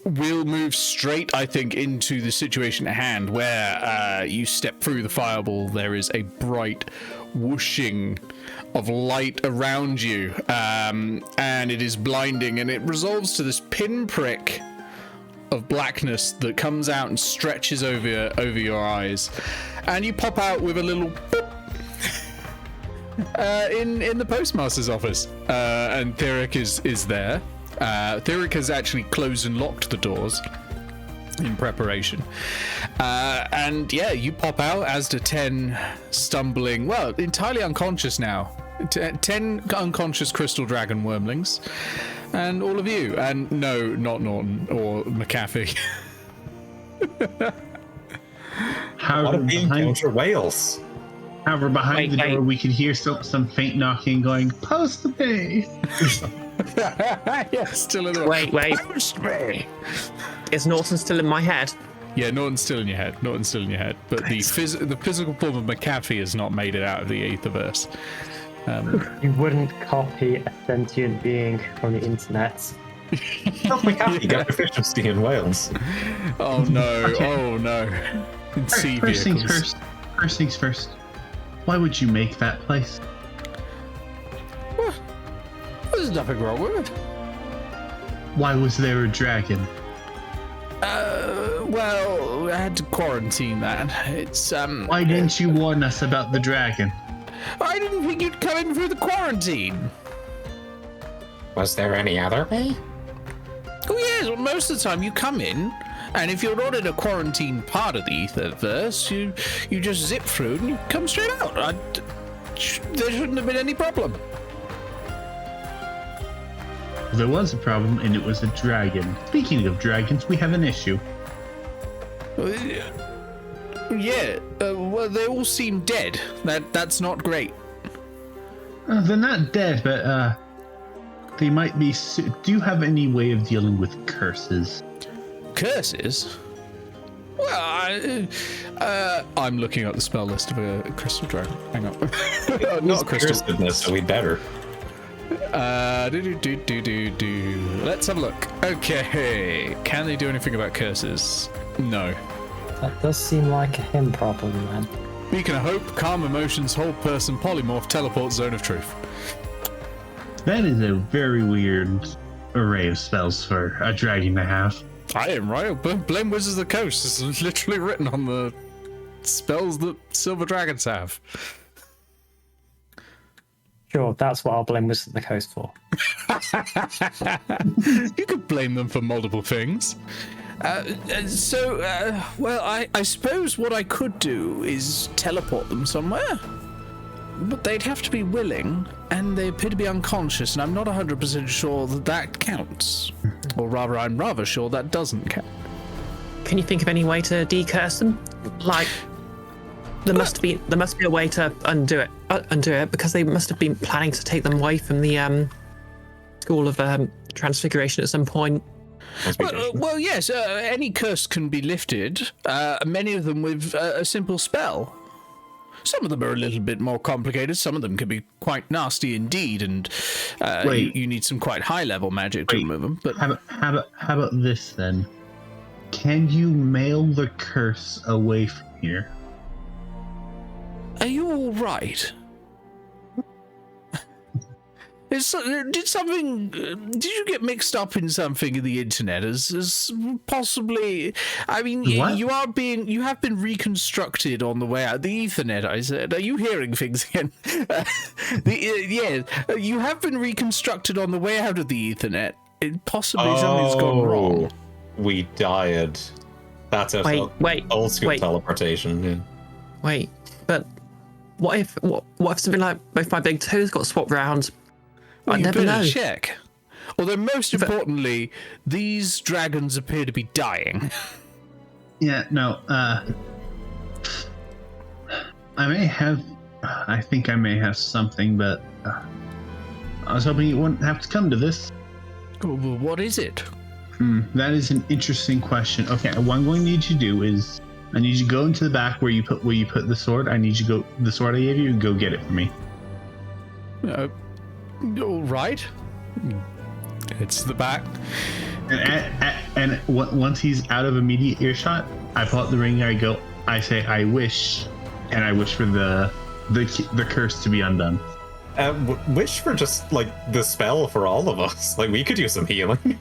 we'll move straight, I think, into the situation at hand where you step through the fireball. There is a bright whooshing of light around you, and it is blinding, and it resolves to this pinprick of blackness that comes out and stretches over your eyes, and you pop out with a little boop, in the postmaster's office, and Theric is there. Theric has actually closed and locked the doors in preparation, and yeah, you pop out, as do 10 stumbling, well, entirely unconscious now, 10 unconscious crystal dragon wormlings, and all of you, and no, not Norton or McAfee. However, behind Wales. However, behind the door, we could hear some faint knocking, going, "Post the base." Yeah, still in the Wait. Post me. Is Norton still in my head? Yeah, Norton's still in your head. But the physical form of McAfee has not made it out of the Aetherverse. You wouldn't copy a sentient being from the internet. McAfee got proficiency in Wales. Oh no! Okay. Oh no! First things first. Why would you make that place? Well, there's nothing wrong with it. Why was there a dragon? Well, I had to quarantine that. It's Why didn't you warn us about the dragon? I didn't think you'd come in through the quarantine. Was there any other way? Oh yes, well, most of the time you come in, and if you're not in a quarantine part of the Aetherverse, you just zip through and you come straight out. There shouldn't have been any problem. There was a problem, and it was a dragon. Speaking of dragons, we have an issue. Yeah, well, they all seem dead. That's not great. They're not dead, but they might be. Do you have any way of dealing with curses? Curses? Well, I'm looking at the spell list of a crystal dragon. Hang on. Not a crystal. So we better. Let's have a look. Okay. Can they do anything about curses? No. That does seem like a him problem, man. Beacon of Hope, Calm Emotions, Whole Person, Polymorph, Teleport, Zone of Truth. That is a very weird array of spells for a dragon to have. I am right. Blame Wizards of the Coast. It's literally written on the spells that silver dragons have. Sure, that's what I'll blame Wizards of the Coast for. You could blame them for multiple things. Well, I suppose what I could do is teleport them somewhere. But they'd have to be willing, and they appear to be unconscious, and I'm not 100% sure that counts. Or rather, I'm rather sure that doesn't count. Can you think of any way to decurse them? Like, there must be a way to undo it, because they must have been planning to take them away from the School of Transfiguration at some point. Well, yes, any curse can be lifted, many of them with a simple spell. Some of them are a little bit more complicated, some of them can be quite nasty indeed, and you need some quite high-level magic to remove them. But how about this, then? Can you mail the curse away from here? Are you all right? Did you get mixed up in something in the internet? As possibly, I mean, you have been reconstructed on the way out. The Ethernet, I said. Are you hearing things again? You have been reconstructed on the way out of the Ethernet. Possibly something's gone wrong. We died. That's a old school teleportation. Yeah. Wait, but what if something like both my big toes got swapped round? Well, I never know. Check. Although most importantly, these dragons appear to be dying. Yeah, no. I think I may have something, but I was hoping you wouldn't have to come to this. Well, what is it? That is an interesting question. Okay, what I'm going to need you to do is I need you to go into the back where you put the sword. I need you to go the sword I gave you and go get it for me. All right. It's the back. And once he's out of immediate earshot, I pull out the ring. I say, I wish, and I wish for the curse to be undone. Wish for just like the spell for all of us. Like we could use some healing.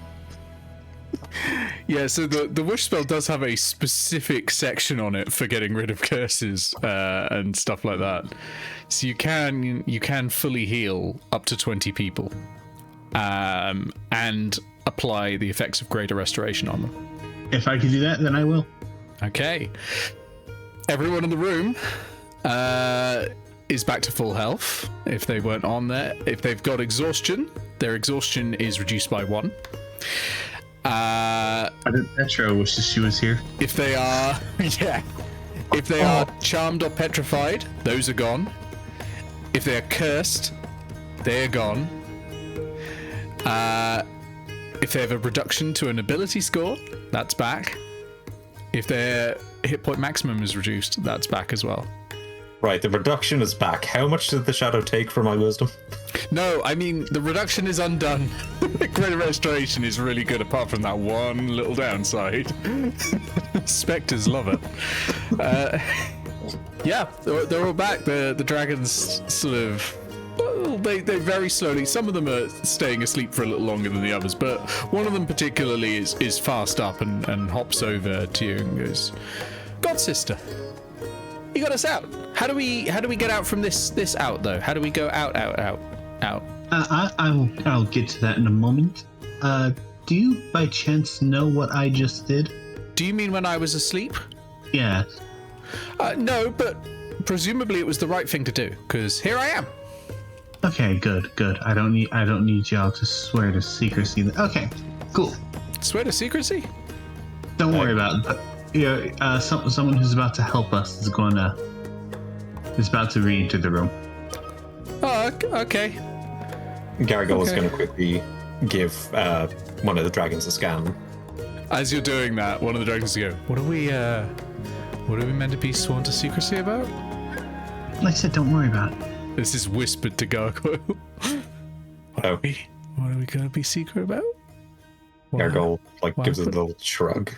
Yeah, so the wish spell does have a specific section on it for getting rid of curses and stuff like that. So you can fully heal up to 20 people, and apply the effects of greater restoration on them. If I can do that, then I will. Okay. Everyone in the room is back to full health. If they weren't on there, if they've got exhaustion, their exhaustion is reduced by 1. I didn't Petra wishes she was here. If they are, yeah. If they are charmed or petrified, those are gone. If they are cursed, they are gone. If they have a reduction to an ability score, that's back. If their hit point maximum is reduced, that's back as well. Right, the reduction is back. How much did the shadow take for my wisdom? No, I mean, the reduction is undone. Greater restoration is really good, apart from that one little downside. Spectres love it. Yeah, they're all back. The dragons sort of... Well, they very slowly... Some of them are staying asleep for a little longer than the others, but one of them particularly is fast up and hops over to you and goes, God, sister, you got us out. How do we get out from this out, though? How do we go out? I'll get to that in a moment. Do you by chance know what I just did? Do you mean when I was asleep? Yeah. No, but presumably it was the right thing to do, because here I am. Okay, good. I don't need y'all to swear to secrecy. Okay, cool. Swear to secrecy? Don't worry about it. But, yeah, someone who's about to help us is about to re-enter the room. Oh, okay. Gargoyle is going to quickly give one of the dragons a scan. As you're doing that, one of the dragons go, What are we meant to be sworn to secrecy about? Like I said, don't worry about it. This is whispered to Gargoyle. What are we going to be secret about? Gargoyle gives a little shrug.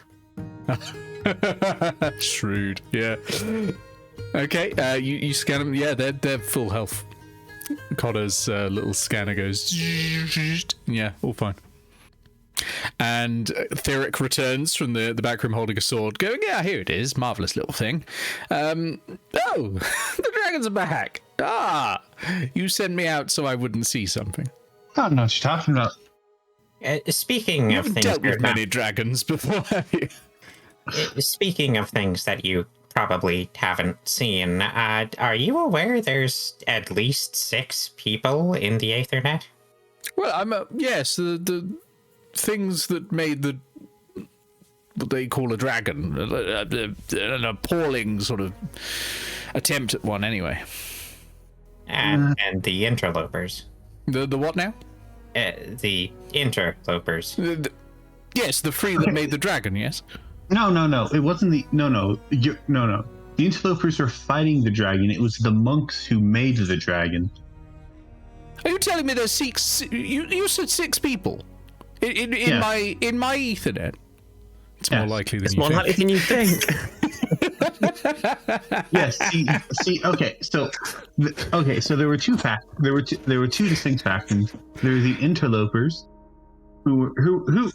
Shrewd, yeah. Okay, you scan them. Yeah, they're full health. Codder's little scanner goes. Yeah, all fine. And Theric returns from the back room holding a sword, going, yeah, here it is. Marvelous little thing. Oh, the dragons are back. You sent me out so I wouldn't see something. I don't know what you're talking about. Speaking of things... You've dealt with many dragons before, have you? Speaking of things that you probably haven't seen, are you aware there's at least 6 people in the Aethernet? Well, yes, the things that made what they call a dragon, an appalling sort of attempt at one, anyway. And the interlopers. The what now? The interlopers. Yes, the 3 that made the dragon, yes? No. It wasn't the... No. The interlopers were fighting the dragon. It was the monks who made the dragon. Are you telling me there's 6... You said 6 people? In my Ethernet? It's more likely than you think. It's more likely than you think. Yes. See. Okay. So there were two There were two distinct factions. There were the interlopers, who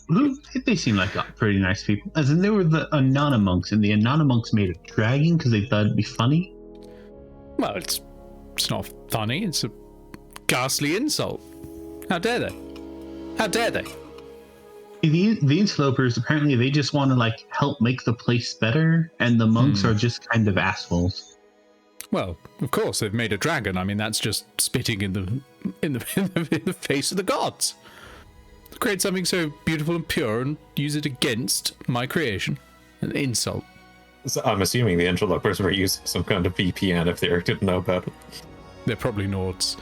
they seem like pretty nice people. As in, there were the Anana monks, and the Anana monks made a dragon because they thought it'd be funny. Well, it's not funny. It's a ghastly insult. How dare they? The interlopers, apparently they just want to help make the place better, and the monks are just kind of assholes. Well, of course they've made a dragon. I mean, that's just spitting in the face of the gods. Create something so beautiful and pure and use it against my creation. An insult. So I'm assuming the interlopers were using some kind of VPN if they didn't know about it. They're probably Nords.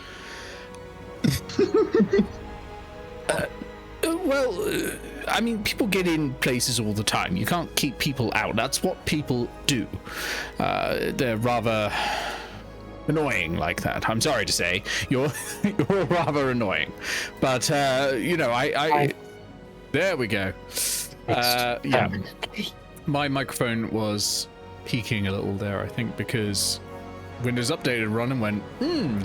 I mean, people get in places all the time. You can't keep people out. That's what people do. They're rather annoying like that. I'm sorry to say. You're rather annoying. But, they're There we go. Yeah. My microphone was peaking a little there, I think, because Windows updated run and went,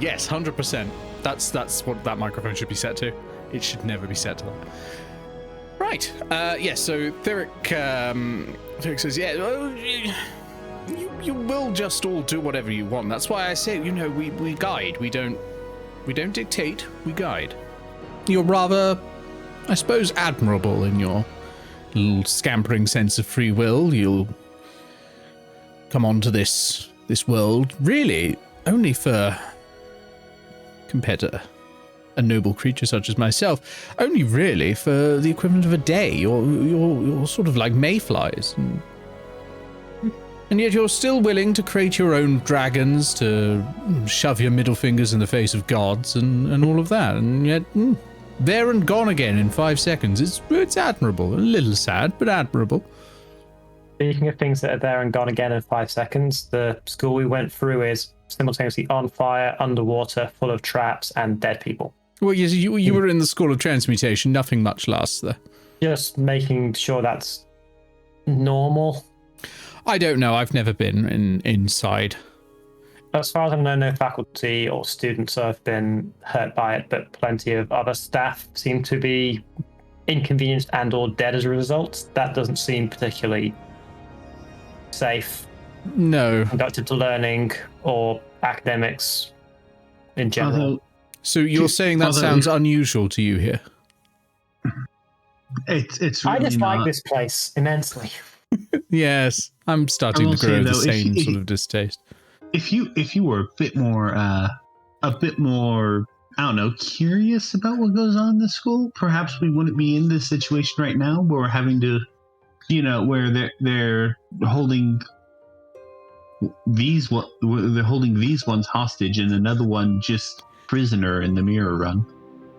yes, 100%. That's what that microphone should be set to. It should never be set to that. Right. So Theric says, you will just all do whatever you want. That's why I say, we guide. We don't dictate, we guide. You're rather, I suppose, admirable in your little scampering sense of free will. You'll come onto this world, really, only for, compared to a noble creature such as myself, only really for the equivalent of a day. You're sort of like mayflies. And yet you're still willing to create your own dragons, to shove your middle fingers in the face of gods and all of that. And yet, there and gone again in 5 seconds. It's admirable. A little sad, but admirable. Speaking of things that are there and gone again in 5 seconds, the school we went through is simultaneously on fire, underwater, full of traps, and dead people. Well, yes, you were in the School of Transmutation. Nothing much lasts there. Just making sure that's normal. I don't know. I've never been inside. As far as I know, no faculty or students have been hurt by it, but plenty of other staff seem to be inconvenienced and or dead as a result. That doesn't seem particularly safe. No. Conductive to learning or academics in general. So you're saying that sounds unusual to you here? It's really I just not. like this place immensely. Yes, I'm starting to grow the same sort of distaste. If you were a bit more, I don't know, curious about what goes on in the school, perhaps we wouldn't be in this situation right now where we're having to, where they're holding these ones hostage and another one just prisoner in the mirror run.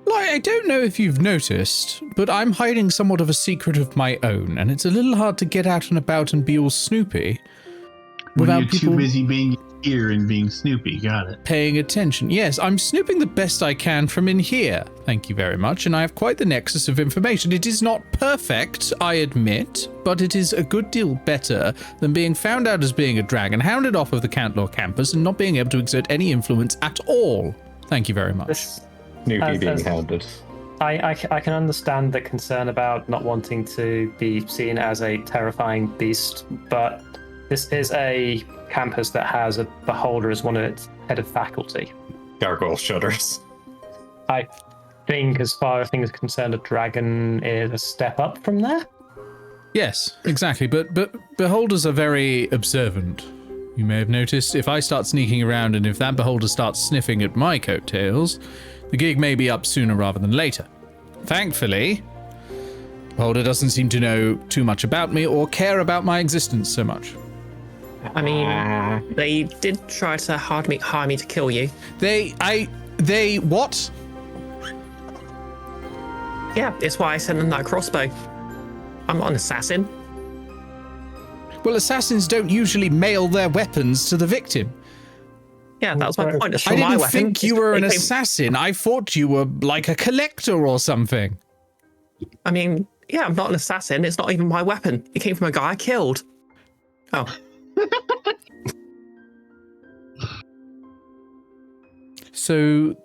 I don't know if you've noticed, but I'm hiding somewhat of a secret of my own, and it's a little hard to get out and about and be all snoopy without you're people too busy being here and being snoopy. Got it. Paying attention. Yes, I'm snooping the best I can from in here. Thank you very much, and I have quite the nexus of information. It is not perfect, I admit, but it is a good deal better than being found out as being a dragon, hounded off of the Cantlore campus, and not being able to exert any influence at all. Thank you very much. Snoopy being hounded. I can understand the concern about not wanting to be seen as a terrifying beast, but this is a campus that has a beholder as one of its head of faculty. Gargoyle shudders. I think, as far as things are concerned, a dragon is a step up from there. Yes, exactly. But beholders are very observant. You may have noticed if I start sneaking around and if that beholder starts sniffing at my coattails, the gig may be up sooner rather than later. Thankfully, beholder doesn't seem to know too much about me or care about my existence so much. I mean, they did try to hire me to kill you. They what? Yeah, it's why I sent them that crossbow. I'm not an assassin. Well, assassins don't usually mail their weapons to the victim. Yeah, that was my point. It's I from my didn't weapon. think you were an assassin. I thought you were like a collector or something. I mean, yeah, I'm not an assassin. It's not even my weapon. It came from a guy I killed. Oh. So,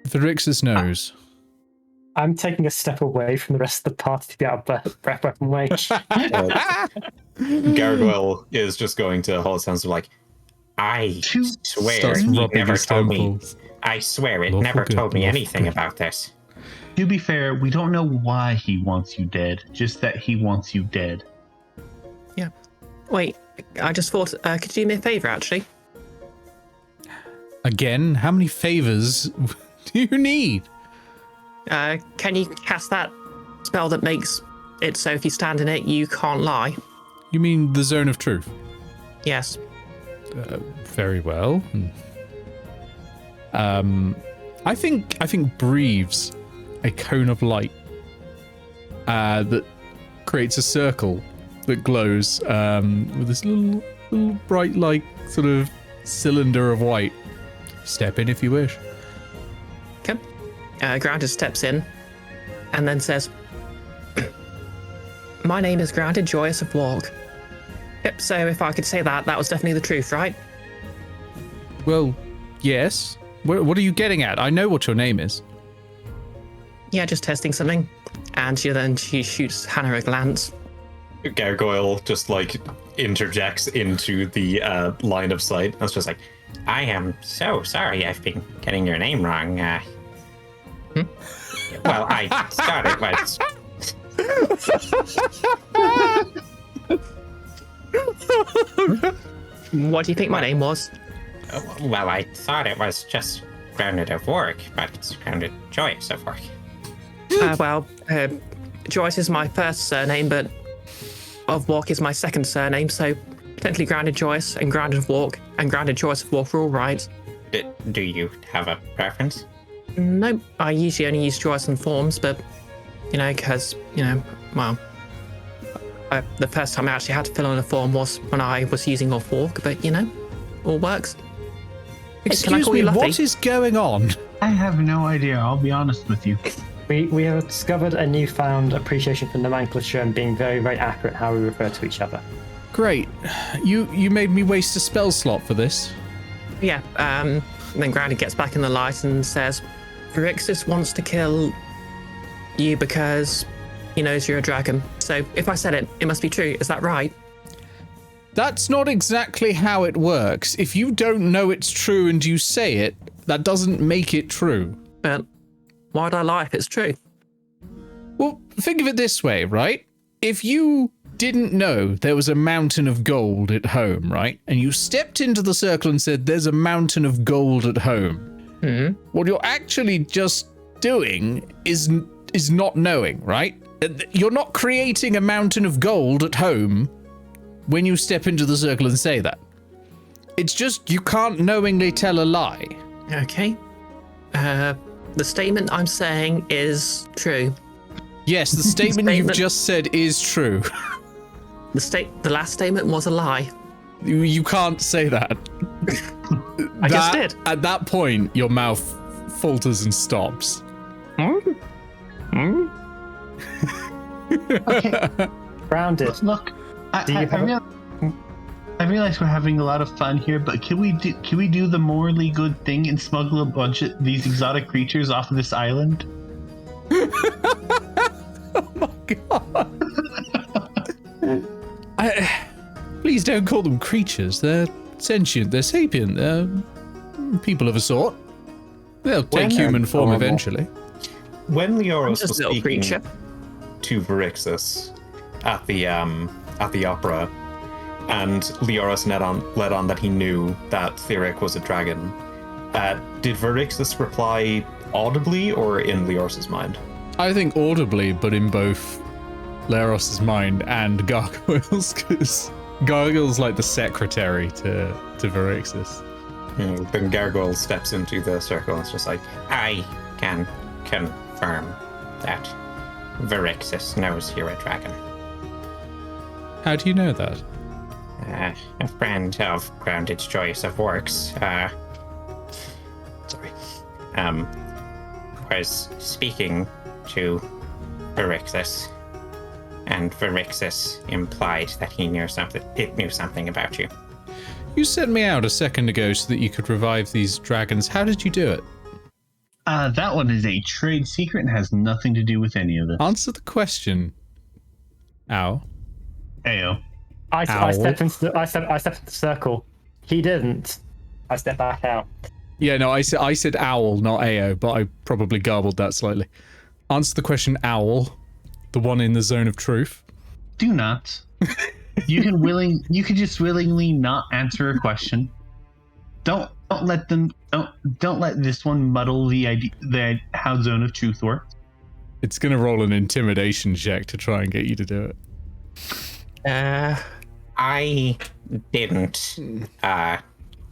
the Rixus knows. I'm taking a step away from the rest of the party to be out of breath weapon range. Gargoyle is just going to hold his hands like, I swear Starts he rubbing never his told me. temples. I swear it Lawful never good, told me lawful anything good. about this. To be fair, we don't know why he wants you dead, just that he wants you dead. Yeah. Wait, I just thought, could you do me a favour, actually? Again, how many favors do you need? Can you cast that spell that makes it so if you stand in it, you can't lie? You mean the Zone of Truth? Yes. Very well. I think breathes a cone of light that creates a circle that glows with this little bright, like sort of cylinder of white. Step in if you wish. Okay. Grounder steps in and then says, My name is Grounded Joyous of Walk. Yep, so if I could say that, that was definitely the truth, right? Well, yes. What are you getting at? I know what your name is. Yeah, just testing something. And she shoots Hannah a glance. Gargoyle just like interjects into the line of sight. It's just like, I am so sorry I've been getting your name wrong. Well, I thought it was. What do you think my name was? Well, I thought it was just Grounded of Work, but it's Grounded Joyous of Work. Joyce is my first surname, but of Walk is my second surname, so technically Grounded Joyce and Grounded of Walk and Grounded Joyce of Walk are all right. Do you have a preference? Nope, I usually only use Joyce in forms, but, because, well, the first time I actually had to fill in a form was when I was using Off Walk, but, all works. Excuse me, what is going on? I have no idea, I'll be honest with you. We have discovered a newfound appreciation for nomenclature and being very, very accurate how we refer to each other. Great. You made me waste a spell slot for this. Yeah, then Grounded gets back in the light and says, Phyrexius wants to kill you because he knows you're a dragon. So if I said it, it must be true. Is that right? That's not exactly how it works. If you don't know it's true and you say it, that doesn't make it true. But why'd I lie if it's true? Well, think of it this way, right? If you didn't know there was a mountain of gold at home, right? And you stepped into the circle and said, there's a mountain of gold at home. What you're actually just doing is not knowing, right? You're not creating a mountain of gold at home when you step into the circle and say that. It's just you can't knowingly tell a lie. Okay. The statement I'm saying is true. Yes, the statement you've just said is true. The last statement was a lie. You can't say that. I just did. At that point, your mouth falters and stops. Okay, Grounded. look, I realize we're having a lot of fun here, but can we do the morally good thing and smuggle a bunch of these exotic creatures off of this island? Oh my god. Please don't call them creatures. They're sentient, they're sapient, they're people of a sort. They'll take human form eventually. when Leoros Just was a little speaking creature. to Varixus at the opera, and Leoros led on that he knew that Theric was a dragon, did Varixus reply audibly or in Leoros's mind? I think audibly, but in both Leoros's mind and Gargoyle's, because Gargoyle's like the secretary to Varixus. Then Gargoyle steps into the circle and it's just like, I can confirm that Varixus knows you're a dragon. How do you know that? A friend of Grounded Choice of Works, was speaking to Varixus, and Varixus implied that it knew something about you. You sent me out a second ago so that you could revive these dragons. How did you do it? That one is a trade secret and has nothing to do with any of this. Answer the question. Ow. Ayo. I stepped into the circle. He didn't. I stepped back out. Yeah, no, I said owl, not Ao, but I probably garbled that slightly. Answer the question, owl. The one in the zone of truth. Do not. You can just willingly not answer a question. Don't let this one muddle the how zone of truth works. It's gonna roll an intimidation check to try and get you to do it. I didn't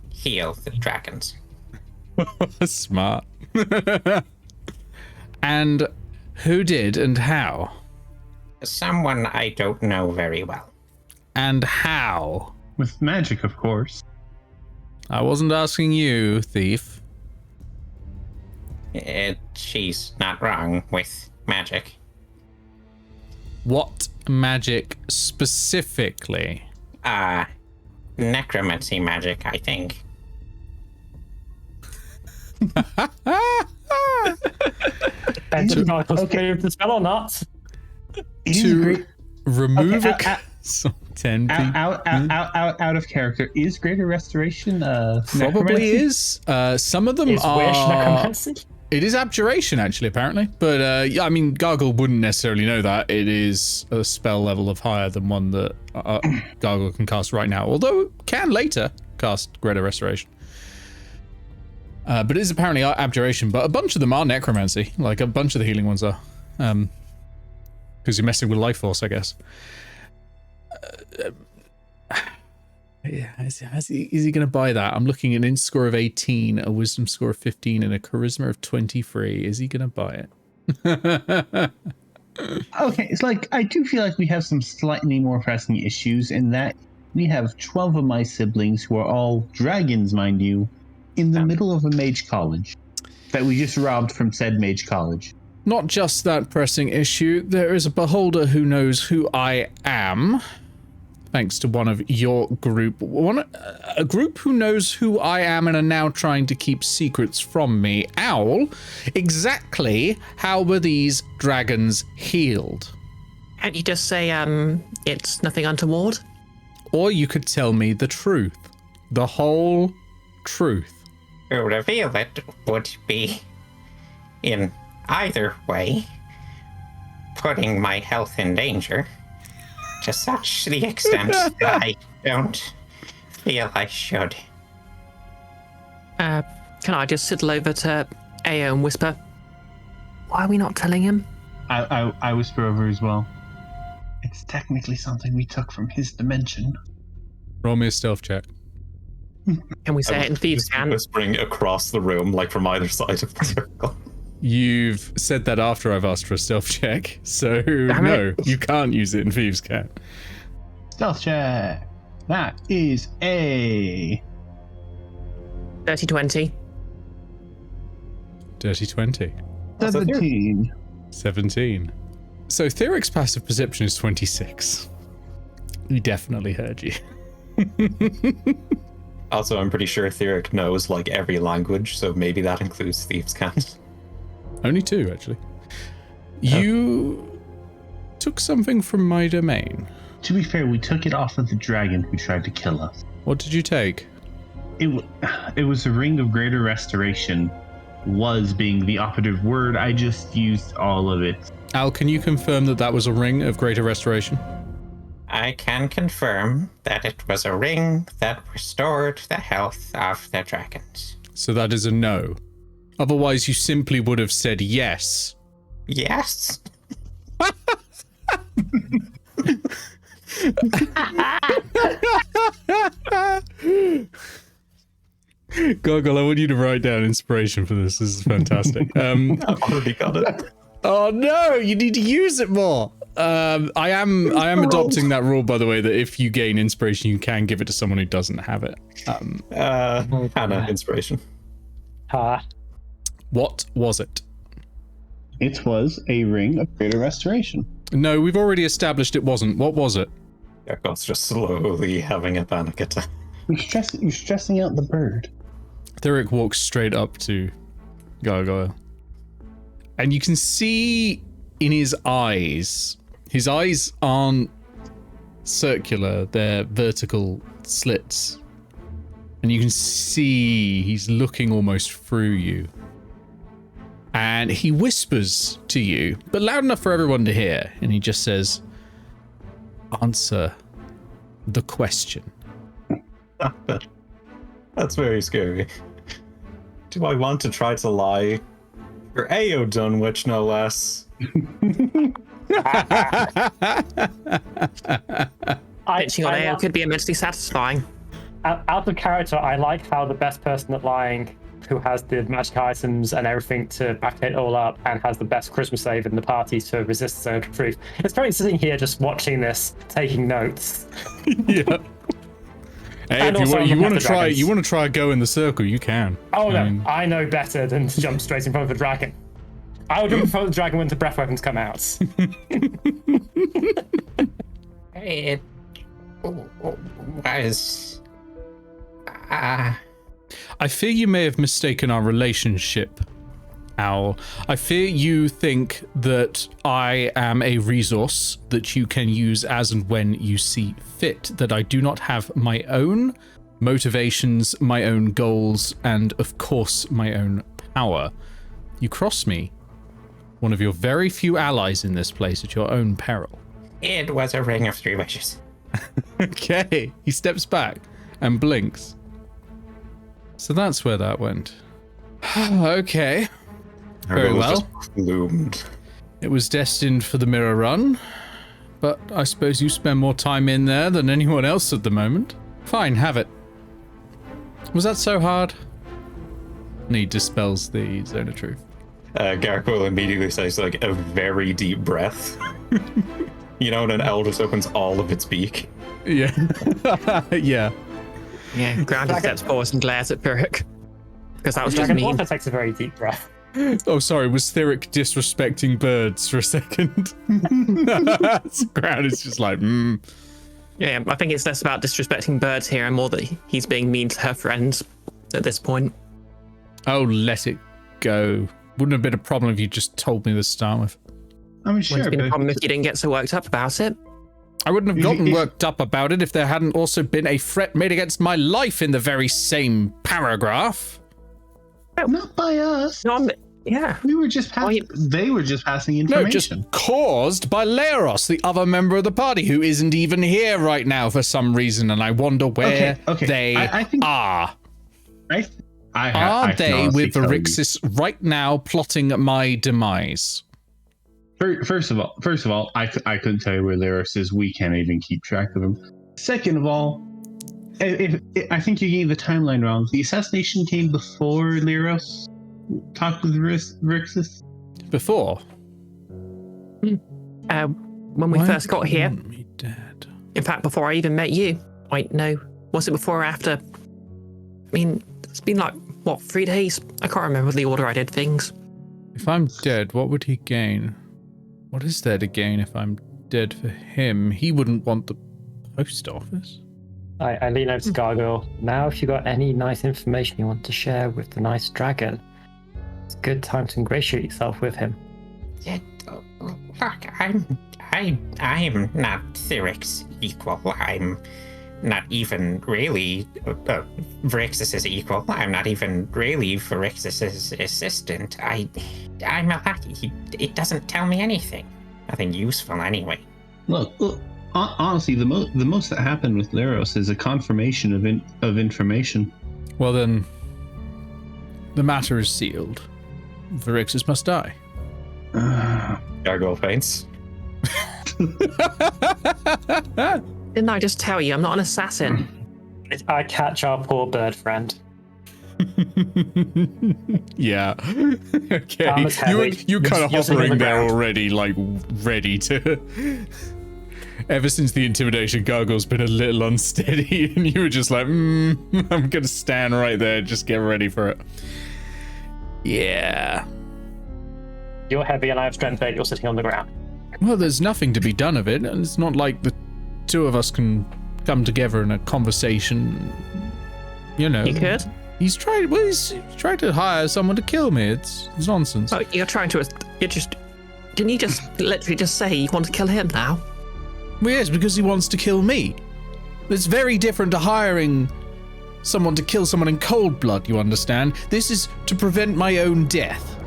heal the dragons. Smart. And who did and how? Someone I don't know very well. And how? With magic, of course. I wasn't asking you, thief. She's not wrong with magic. What magic specifically? Necromancy magic, I think. Depends if I the spell or not. To remove Okay, so 10 feet. out of character. Is Greater Restoration Probably necromancy? is. Some of them Is are. wish necromancy? It is abjuration, actually, apparently. But yeah, I mean, Gargle wouldn't necessarily know that. It is a spell level of higher than one that Gargle can cast right now, although can later cast Greater Restoration. But it is apparently abjuration. But a bunch of them are necromancy. Like a bunch of the healing ones are, because you're messing with life force, I guess. Yeah, is he going to buy that? I'm looking at an int score of 18, a wisdom score of 15, and a charisma of 23. Is he going to buy it? Okay, it's like I do feel like we have some slightly more pressing issues in that we have 12 of my siblings who are all dragons, mind you, in the middle of a mage college that we just robbed from said mage college. Not just that pressing issue, there is a beholder who knows who I am. Thanks to one of your group. A group who knows who I am and are now trying to keep secrets from me. Owl, exactly how were these dragons healed? Can't you just say, it's nothing untoward? Or you could tell me the truth. The whole truth. To reveal it would be, in either way, putting my health in danger. To such the extent that I don't feel I should. Can I just sidle over to Eao and whisper, why are we not telling him? I whisper over as well. It's technically something we took from his dimension. Roll me a stealth check. Can we say it in thieves' can? Whispering across the room, like from either side of the circle. You've said that after I've asked for a stealth check, so no, you can't use it in Thieves' Cat. Stealth check. That is a 30-20. Dirty 20. 17. 17. So Thieric's passive perception is 26. He definitely heard you. Also, I'm pretty sure Theric knows like every language, so maybe that includes Thieves' Cant. Only 2, actually. You took something from my domain. To be fair, we took it off of the dragon who tried to kill us. What did you take? It was a ring of greater restoration, was being the operative word. I just used all of it. Al, can you confirm that that was a ring of greater restoration? I can confirm that it was a ring that restored the health of the dragons. So that is a no. Otherwise, you simply would have said yes. Yes. Goggle, I want you to write down inspiration for this. This is fantastic. I've already got it. Oh no, you need to use it more. I am adopting that rule, by the way, that if you gain inspiration, you can give it to someone who doesn't have it. Hannah, inspiration. What was it? It was a ring of greater restoration. No, we've already established it wasn't. What was it? Yakot's just slowly having a panic attack. You're stressing out the bird. Theric walks straight up to Gargoyle. And you can see in his eyes aren't circular, they're vertical slits. And you can see he's looking almost through you. And he whispers to you, but loud enough for everyone to hear. And he just says, answer the question. That's very scary. Do I want to try to lie? For Eao Dunwich, no less. Pitching on Eao could be immensely satisfying. Out of character, I like how the best person at lying, who has the magic items and everything to back it all up, and has the best charisma save in the party to resist the zone of truth. It's very sitting here just watching this, taking notes. Yeah. Hey, And if also you looking want at to the try, dragons. you want to try go in the circle, you can. Oh no, mean- I know better than to jump straight in front of the dragon. I would prefer the dragon when the breath weapons come out. It was. I fear you may have mistaken our relationship, Owl. I fear you think that I am a resource that you can use as and when you see fit, that I do not have my own motivations, my own goals, and of course my own power. You cross me, one of your very few allies in this place, at your own peril. It was a ring of 3 wishes. Okay, he steps back and blinks. So that's where that went. Okay. Very well. Loomed. It was destined for the mirror run, but I suppose you spend more time in there than anyone else at the moment. Fine, have it. Was that so hard? And he dispels the zone of truth. Gargoyle immediately takes like a very deep breath. You know, when an owl just opens all of its beak. Yeah. Yeah. Yeah, Grounded steps forward and glares at Theric. Because that was just Dragon mean. also takes a very deep breath. Oh, sorry, was Theric disrespecting birds for a second? Ground is just like, Yeah, I think it's less about disrespecting birds here and more that he's being mean to her friends at this point. Oh, let it go. Wouldn't have been a problem if you just told me to start with. I mean, sure, Wouldn't have been a but problem if you didn't get so worked up about it. I wouldn't have gotten worked up about it if there hadn't also been a threat made against my life in the very same paragraph. not by us. No, yeah. We were just they were just passing information. No, just caused by Leros, the other member of the party, who isn't even here right now for some reason, and I wonder where they I think, are. I Are can they honestly with tell you. Varixis right now plotting my demise? First of all, I couldn't tell you where Leros is. We can't even keep track of him. Second of all, I think you gave the timeline wrong. The assassination came before Leros talked with Varixis. Before? When we first got here. Me dead. In fact, before I even met you. Wait, no. Was it before or after? I mean, it's been like, what, 3 days? I can't remember the order I did things. If I'm dead, what would he gain? What is there to gain if I'm dead for him? He wouldn't want the post office. I lean over to Gargoyle. Now, if you got any nice information you want to share with the nice dragon, it's a good time to ingratiate yourself with him. Look, I'm not Thyric's equal. I'm not even really Varixis' equal. I'm not even really Varixis' assistant. I'm a lackey. It doesn't tell me anything. Nothing useful anyway. Look, honestly, the most that happened with Leros is a confirmation of information. Well then, the matter is sealed. Varixis must die. Gargoyle faints. Didn't I just tell you I'm not an assassin? I catch our poor bird friend. Yeah. Okay. Thomas Henry, You're kind of you're sitting on hovering the there ground. already, like ready to. Ever since the intimidation, Gargoyle's been a little unsteady, and you were just like, I'm gonna stand right there, just get ready for it. Yeah. You're heavy and I have strength 8. You're sitting on the ground. Well, there's nothing to be done of it, and it's not like the two of us can come together in a conversation. You know. You could? He's tried to hire someone to kill me. It's nonsense. Oh, you're trying to... Didn't you just literally just say you want to kill him now? Well, yes, because he wants to kill me. It's very different to hiring someone to kill someone in cold blood, you understand? This is to prevent my own death.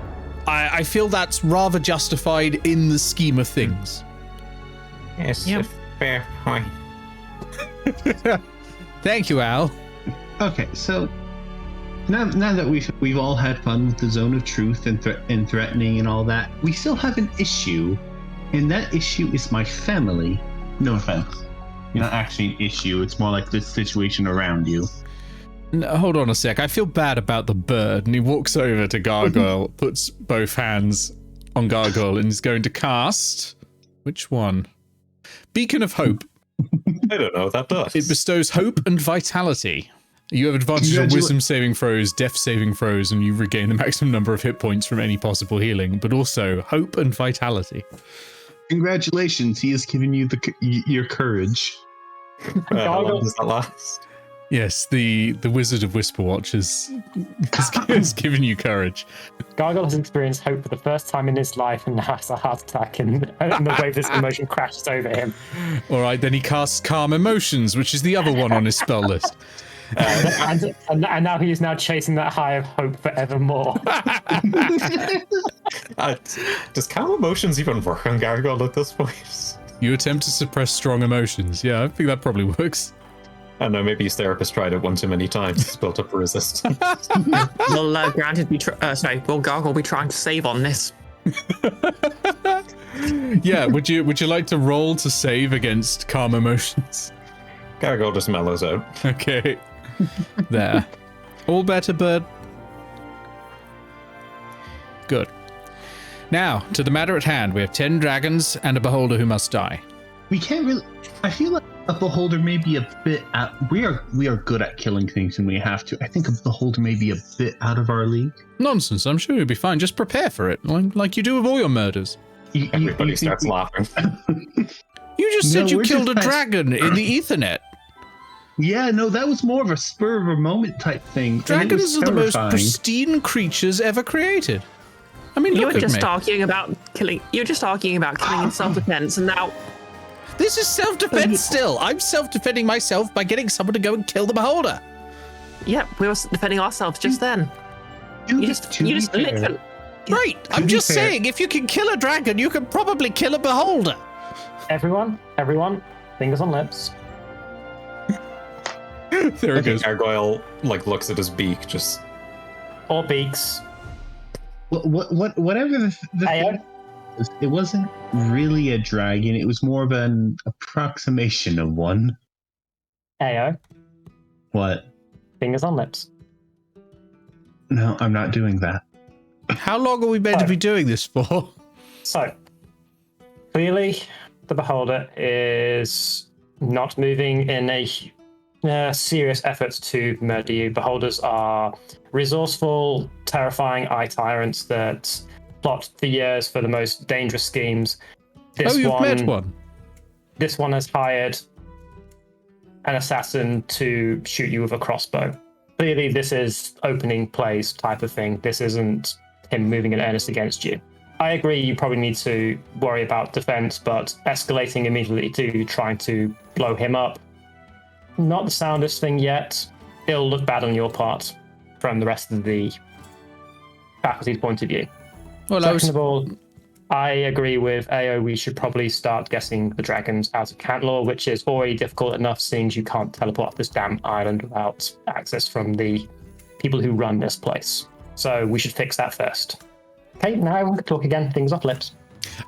I feel that's rather justified in the scheme of things. Yes, Yep. a fair point. Thank you, Al. Okay, so now that we've all had fun with the zone of truth and threatening and all that, we still have an issue, and that issue is my family. No offense, not actually an issue. It's more like this situation around you. Hold on a sec. I feel bad about the bird, and he walks over to Gargoyle, puts both hands on Gargoyle, and is going to cast... Which one? Beacon of Hope. I don't know what that does. It bestows hope and vitality. You have advantage on wisdom saving throws, death saving throws, and you regain the maximum number of hit points from any possible healing, but also hope and vitality. Congratulations, he has given you your courage. How long does that last? Yes, the Wizard of Whisperwatch has given you courage. Gargoyle has experienced hope for the first time in his life and now has a heart attack, and the wave of emotion crashes over him. All right, then he casts Calm Emotions, which is the other one on his spell list. And now he is now chasing that high of hope forevermore. Does calm emotions even work on Gargoyle at this point? You attempt to suppress strong emotions. Yeah, I think that probably works. I don't know, maybe his therapist tried it one too many times. It's built up a resistance. Well, granted, will Gargoyle be trying to save on this? Yeah, would you like to roll to save against calm emotions? Gargoyle just mellows out. Okay. There. All better, bird. Good. Now, to the matter at hand. We have 10 dragons and a beholder who must die. We can't really... I feel like a beholder may be a bit... we are good at killing things when we have to. I think a beholder may be a bit out of our league. Nonsense, I'm sure you'll be fine. Just prepare for it, like you do with all your murders. Everybody starts laughing. You just said you killed a dragon in the Ethernet. Yeah, no, that was more of a spur of a moment type thing. Dragons are the most pristine creatures ever created. I mean, you were just arguing about killing in self-defense, and now this is self-defense still. I'm self-defending myself by getting someone to go and kill the beholder. Yeah, we were defending ourselves just then. You just literally. Right, I'm just saying, if you can kill a dragon, you can probably kill a beholder. Everyone, fingers on lips. There it goes. Gargoyle looks at his beak, just or beaks. Whatever the thing, it wasn't really a dragon. It was more of an approximation of one. Eao. What? Fingers on lips. No, I'm not doing that. How long are we meant to be doing this for? So, clearly, the beholder is not moving in a serious effort to murder you. Beholders are resourceful, terrifying eye tyrants that plot for years for the most dangerous schemes. You've met one. This one has hired an assassin to shoot you with a crossbow. Clearly, this is opening plays type of thing. This isn't him moving in earnest against you. I agree you probably need to worry about defense, but escalating immediately to trying to blow him up, not the soundest thing yet. It'll look bad on your part from the rest of the faculty's point of view. Well, Second of all, I agree with Eao. We should probably start getting the dragons out of Cantlore, which is already difficult enough, seeing as you can't teleport this damn island without access from the people who run this place. So we should fix that first. Okay, now we can talk again. Things off lips.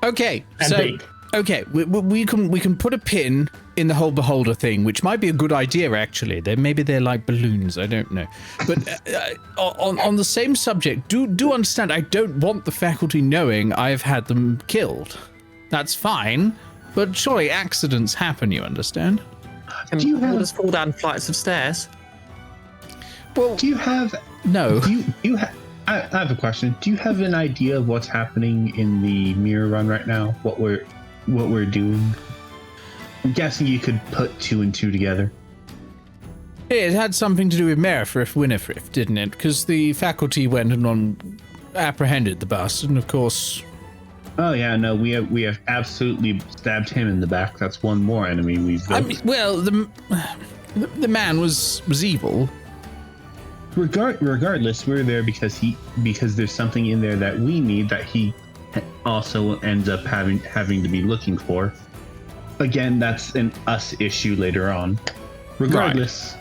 Okay, and so beak. Okay, we can put a pin in the whole beholder thing, which might be a good idea actually. Maybe they're like balloons, I don't know. But on the same subject, do understand, I don't want the faculty knowing I've had them killed. That's fine, but surely accidents happen, you understand? Do you just fall down flights of stairs? Well, do you have no? I have a question. Do you have an idea of what's happening in the mirror run right now? What we're doing? I'm guessing you could put 2 and 2 together. It had something to do with Winifrith, didn't it? Because the faculty went and apprehended the bastard, and of course. Oh yeah, no, we have absolutely stabbed him in the back. That's one more enemy we've built. I mean, well, the man was evil. Regardless, we're there because there's something in there that we need that he also ends up having to be looking for. Again, that's an us issue later on. Regardless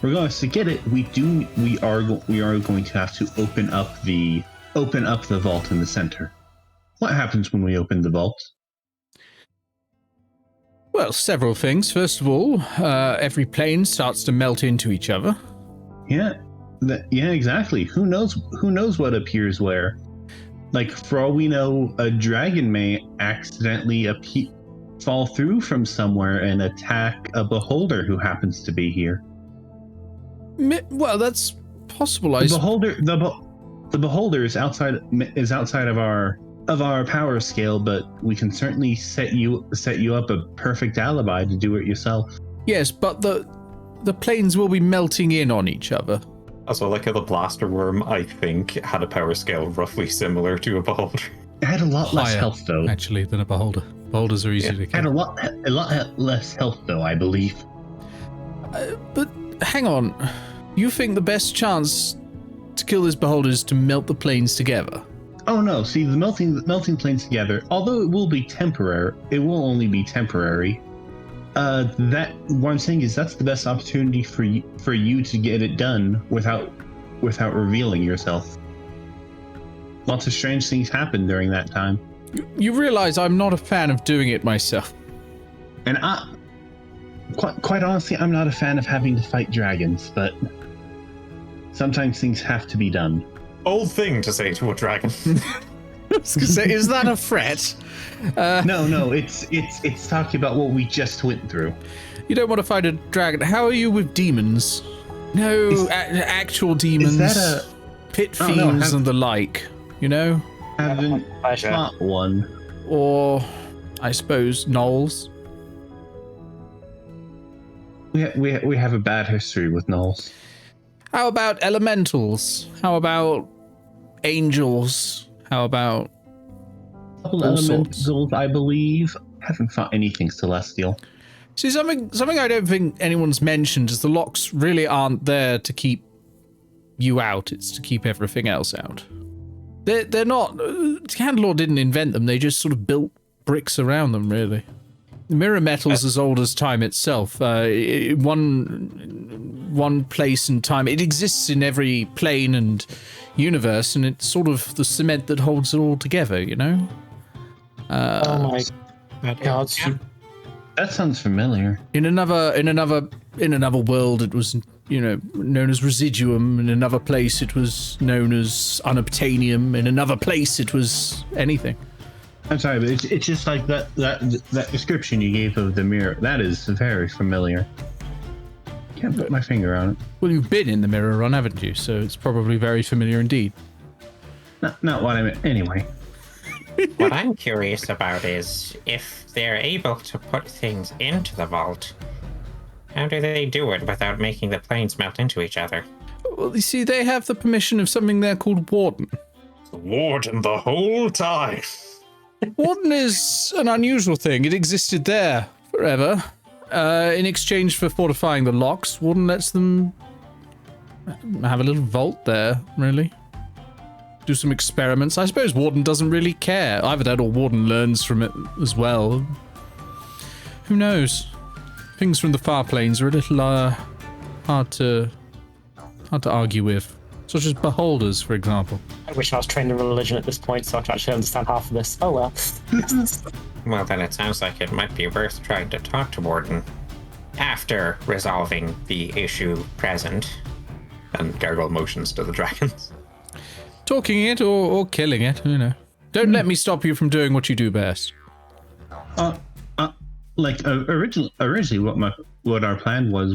to get it, we are going to have to open up the vault in the center. What happens when we open the vault? Well, several things. First of all, every plane starts to melt into each other. Yeah. Yeah, exactly. Who knows what appears where? Like, for all we know, a dragon may accidentally fall through from somewhere and attack a beholder who happens to be here. Well, that's possible. The beholder is outside of our power scale, but we can certainly set you up a perfect alibi to do it yourself. Yes, but the planes will be melting in on each other. Also, like how the blaster worm, I think, had a power scale roughly similar to a beholder. It had a lot less Higher, health, though. actually, than a beholder. Beholders are easy to It had kill. a lot less health, though, I believe. But hang on, you think the best chance to kill this beholder is to melt the planes together? Oh no! See, the melting planes together, although it will be temporary, it will only be temporary. What I'm saying is that's the best opportunity for you to get it done without revealing yourself. Lots of strange things happen during that time. You realize I'm not a fan of doing it myself. And quite honestly, I'm not a fan of having to fight dragons, but sometimes things have to be done. Old thing to say to a dragon. I was gonna say, is that a threat? No, it's talking about what we just went through. You don't want to fight a dragon. How are you with demons? No, actual demons. Is that a pit fiends and the like? You know, haven't fought one? Or, I suppose, gnolls. We have a bad history with gnolls. How about elementals? How about angels? How about Couple all elementals, sorts? I believe. Haven't fought anything celestial. See, something I don't think anyone's mentioned is the locks really aren't there to keep you out. It's to keep everything else out. They're not. Cantlore didn't invent them. They just sort of built bricks around them, really. The mirror metal's as old as time itself. One place and time. It exists in every plane and universe, and it's sort of the cement that holds it all together, you know? Oh my god. That sounds familiar. In another world, it was, known as residuum. In another place, it was known as unobtainium. In another place, it was anything. I'm sorry, but it's just like that description you gave of the mirror. That is very familiar. Can't put my finger on it. Well, you've been in the mirror run, haven't you? So it's probably very familiar indeed. Not what I meant. Anyway. What I'm curious about is if they're able to put things into the vault, how do they do it without making the planes melt into each other? Well, you see, they have the permission of something there called Warden. Warden the whole time. Warden is an unusual thing. It existed there forever. In exchange for fortifying the locks, Warden lets them have a little vault there, really. Do some experiments. I suppose Warden doesn't really care. Either that or Warden learns from it as well. Who knows? Things from the far planes are a little hard to argue with. Such as beholders, for example. I wish I was trained in religion at this point so I could actually understand half of this. Oh well. Well, then it sounds like it might be worth trying to talk to Warden after resolving the issue present. And Gargoyle motions to the dragons. Talking it or killing it, Don't let me stop you from doing what you do best. Originally, what my plan was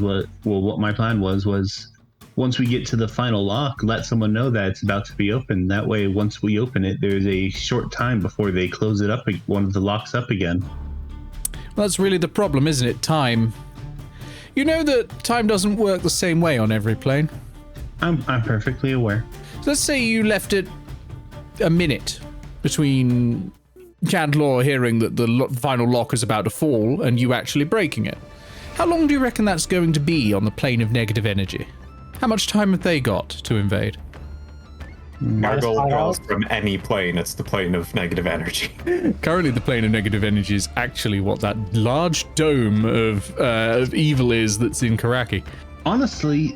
once we get to the final lock, let someone know that it's about to be opened. That way, once we open it, there's a short time before they close it up, one of the locks up again. Well, that's really the problem, isn't it? Time. You know that time doesn't work the same way on every plane. I'm perfectly aware. So let's say you left it a minute between Cantlore hearing that the final lock is about to fall and you actually breaking it. How long do you reckon that's going to be on the plane of negative energy? How much time have they got to invade? Gargoyle draws from any plane. It's the plane of negative energy. Currently, the plane of negative energy is actually what that large dome of evil is that's in Karaki. Honestly,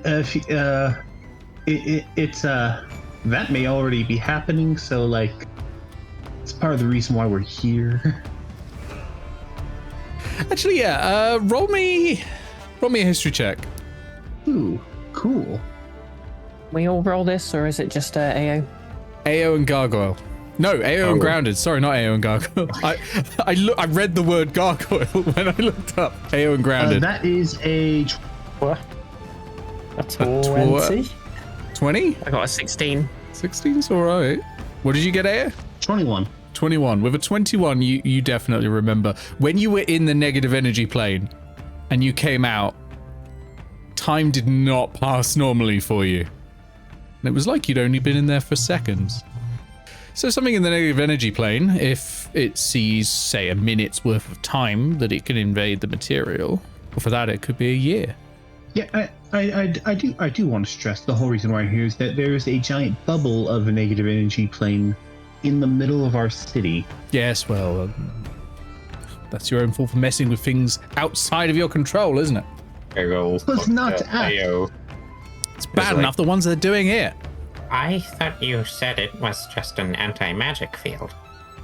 it's that may already be happening. So like, it's part of the reason why we're here. Actually, yeah. Roll me a history check. Ooh, cool. We all roll this, or is it just AO? Eao and Gargoyle. No, Eao and Grounded. Sorry, not Eao and Gargoyle. I read the word Gargoyle when I looked up. Eao and Grounded. That is a... What? A 20. 20? I got a 16. 16's all right. What did you get, Eao? 21. 21. With a 21, you definitely remember when you were in the negative energy plane and you came out, time did not pass normally for you. And it was like you'd only been in there for seconds. So something in the negative energy plane, if it sees, say, a minute's worth of time that it can invade the material, or for that it could be a year. Yeah, I do want to stress the whole reason why I'm here is that there is a giant bubble of a negative energy plane in the middle of our city. Yes, well, that's your own fault for messing with things outside of your control, isn't it? It was not Eao. It's bad enough the ones they're doing here. I thought you said it was just an anti-magic field.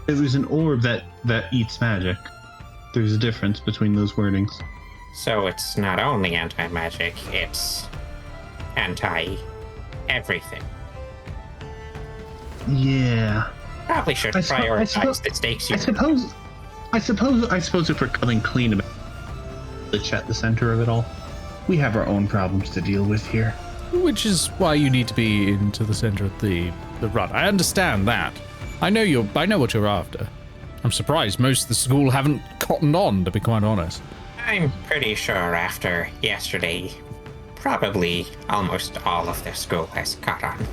It was an orb that eats magic. There's a difference between those wordings. So it's not only anti-magic, it's anti-everything. Yeah. Probably should I prioritize the stakes you... I suppose if we're coming clean about Mulch at the center of it all, we have our own problems to deal with here. Which is why you need to be into the center of the run. I understand that. I know what you're after. I'm surprised most of the school haven't cottoned on, to be quite honest. I'm pretty sure after yesterday, probably almost all of the school has caught on.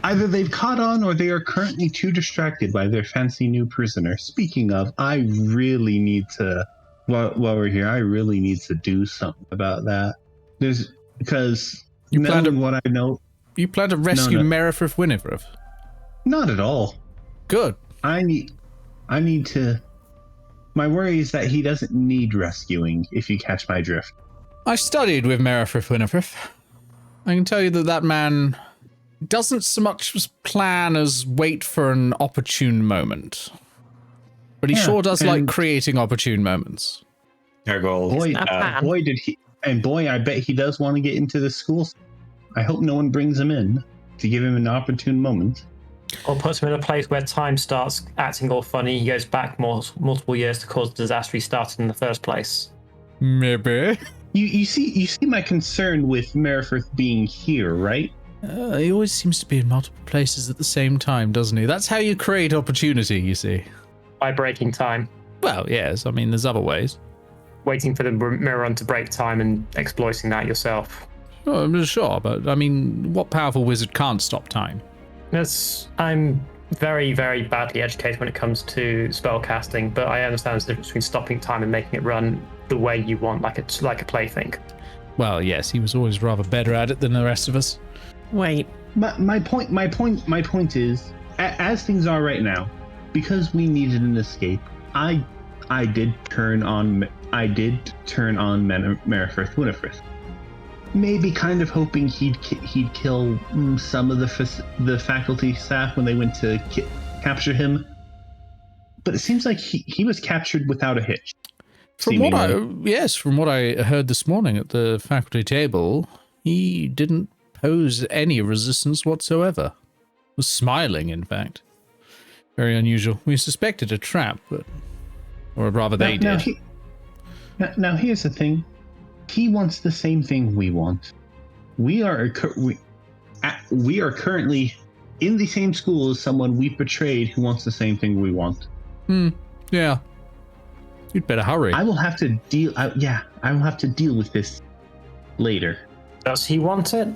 Either they've caught on or they are currently too distracted by their fancy new prisoner. Speaking of, I really need to, while we're here, I really need to do something about that. Because knowing what I know... You plan to rescue Merifrith Winifrith? Not at all. Good. I need to... My worry is that he doesn't need rescuing, if you catch my drift. I studied with Merifrith Winifrith. I can tell you that man doesn't so much plan as wait for an opportune moment. But he sure does like creating opportune moments. Boy, did he... And boy, I bet he does want to get into the school. I hope no one brings him in to give him an opportune moment. Or puts him in a place where time starts acting all funny. He goes back multiple years to cause the disaster he started in the first place. Maybe. You see my concern with Merifrith being here, right? He always seems to be in multiple places at the same time, doesn't he? That's how you create opportunity, you see. By breaking time. Well, yes. I mean, there's other ways. Waiting for the mirror run to break time and exploiting that yourself. Oh, I'm sure, but I mean, what powerful wizard can't stop time? I'm very, very badly educated when it comes to spell casting, but I understand the difference between stopping time and making it run the way you want, like a plaything. Well, yes, he was always rather better at it than the rest of us. Wait. My point is, as things are right now, because we needed an escape, I did turn on Merifrith Winifrith. Maybe kind of hoping he'd kill some of the faculty staff when they went to capture him. But it seems like he was captured without a hitch. From what I heard this morning at the faculty table, he didn't pose any resistance whatsoever. Was smiling, in fact. Very unusual. We suspected a trap, or rather they did. Now here's the thing. He wants the same thing we want. We are currently in the same school as someone we've betrayed who wants the same thing we want. Yeah. You'd better hurry. I will have to deal with this later. Does he want it?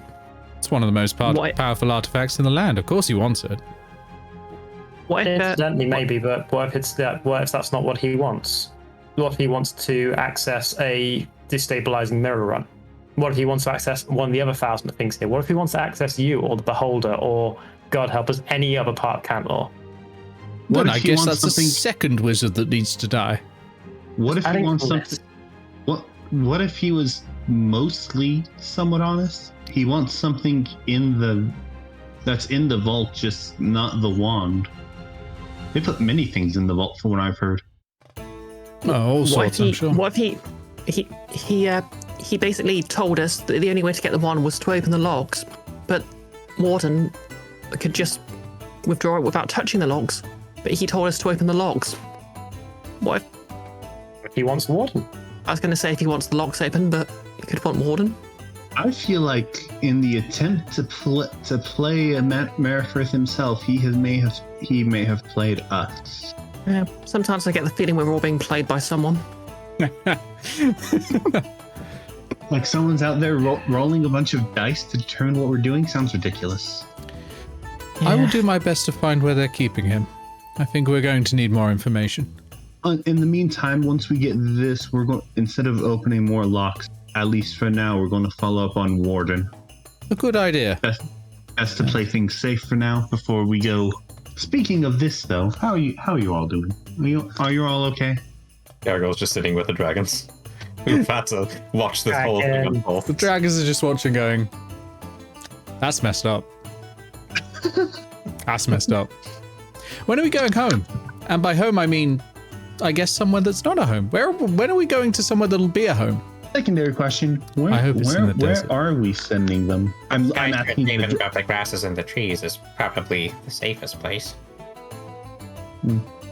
It's one of the most powerful artifacts in the land. Of course he wants it. Incidentally, maybe, but what if that's not what he wants? What if he wants to access a destabilizing mirror run? What if he wants to access one of the other 1,000 things here? What if he wants to access you, or the Beholder, or, God help us, any other part of Cantlore? Then I guess that's the second wizard that needs to die. What if he wants something? What if he was mostly somewhat honest? He wants something that's in the vault, just not the wand. They put many things in the vault, from what I've heard. Oh, all sorts, I'm sure. What if he basically told us that the only way to get the wand was to open the logs, but Warden could just withdraw it without touching the logs, but he told us to open the logs. What if he wants Warden? I was going to say if he wants the logs open, but he could want Warden. I feel like in the attempt to play a Merifirth himself, he may have played us. Yeah, sometimes I get the feeling we're all being played by someone. Like someone's out there rolling a bunch of dice to determine what we're doing. Sounds ridiculous. I will do my best to find where they're keeping him. I think we're going to need more information. In the meantime, once we get this, we're going, instead of opening more locks, at least for now, we're going to follow up on Warden. A good idea. Best to play things safe for now before we go. Speaking of this, though, how are you all doing? Are you all okay? Gargoyle's just sitting with the dragons. We've had to watch this whole thing unfold. The dragons are just watching, going, "That's messed up. That's messed up." When are we going home? And by home, I mean, I guess somewhere that's not a home. When are we going to somewhere that'll be a home? Secondary question: I hope it's in the desert. Where are we sending them? I'm asking. Even above the grasses and the trees is probably the safest place.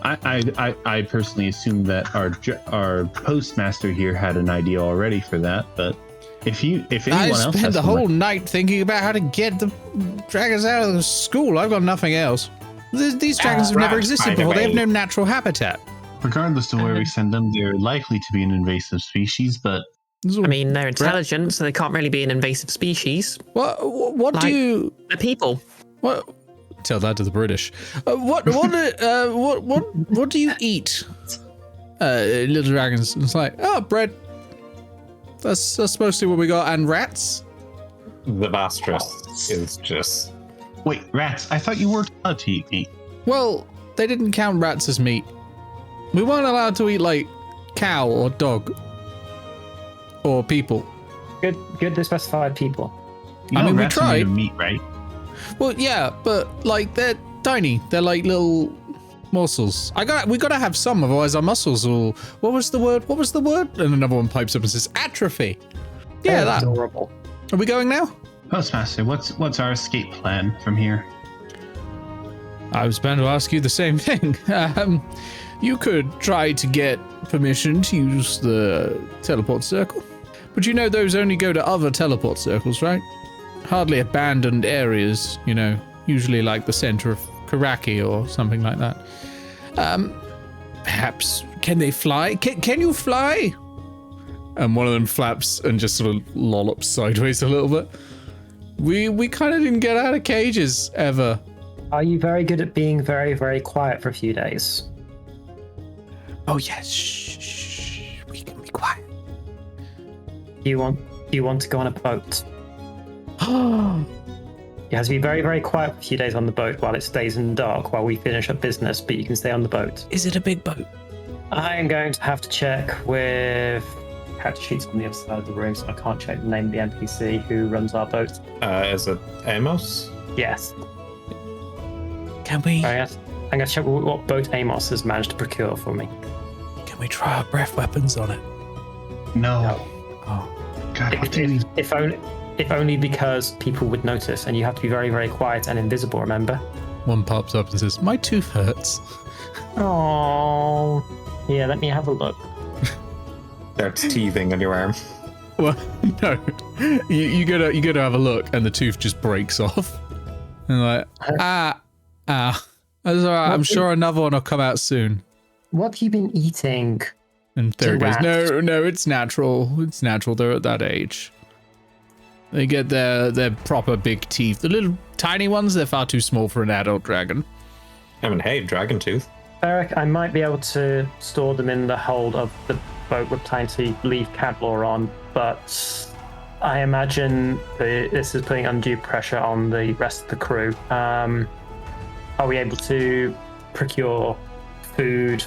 I personally assumed that our postmaster here had an idea already for that, but if anyone else I spent has the whole night thinking about how to get the dragons out of the school. I've got nothing else. These dragons have never existed before. They have no natural habitat. Regardless of where we send them, they're likely to be an invasive species, but I mean, they're intelligent, so they can't really be an invasive species. What Like, do you? They're people. What? Tell that to the British. What do you eat? Little dragons. It's like, oh, bread. That's mostly what we got, and rats. The Vastress is just... wait, rats? I thought you weren't allowed to eat meat. Well, they didn't count rats as meat. We weren't allowed to eat like cow or dog or people. Good to specify people. You I know mean, we rats are made tried. of meat, right? Well, yeah, but like they're tiny. They're like little morsels. We gotta have some, otherwise our muscles will. What was the word? And another one pipes up and says atrophy. Yeah, that. Adorable. Are we going now? Postmaster, what's our escape plan from here? I was bound to ask you the same thing. You could try to get permission to use the teleport circle, but you know those only go to other teleport circles, right? Hardly abandoned areas, usually like the center of Karaki or something like that. Perhaps, can they fly? Can you fly? And one of them flaps and just sort of lollops sideways a little bit. We kind of didn't get out of cages ever. Are you very good at being very, very quiet for a few days? Oh yes, shh. We can be quiet. Do you want to go on a boat? You have to be very, very quiet for a few days on the boat while it stays in the dark while we finish up business, but you can stay on the boat. Is it a big boat? I'm going to have to check with character sheets on the other side of the room, so I can't check the name of the NPC who runs our boat. Is it Amos? Yes. Can we? I'm going to check what boat Amos has managed to procure for me. Can we try our breath weapons on it? No. Oh. God, what do we... If only because people would notice, and you have to be very, very quiet and invisible, remember? One pops up and says, "My tooth hurts." Oh, yeah. Let me have a look. Starts teething on your arm. Well, no. You gotta have a look, and the tooth just breaks off. And like, That's all right. I'm sure another one will come out soon. What have you been eating? And there it goes. Rats. No, it's natural. It's natural. They're at that age. They get their proper big teeth. The little tiny ones, they're far too small for an adult dragon. I mean, hey, dragon tooth. Eric, I might be able to store them in the hold of the boat we're planning to leave Cantlore on, but I imagine this is putting undue pressure on the rest of the crew. Are we able to procure food,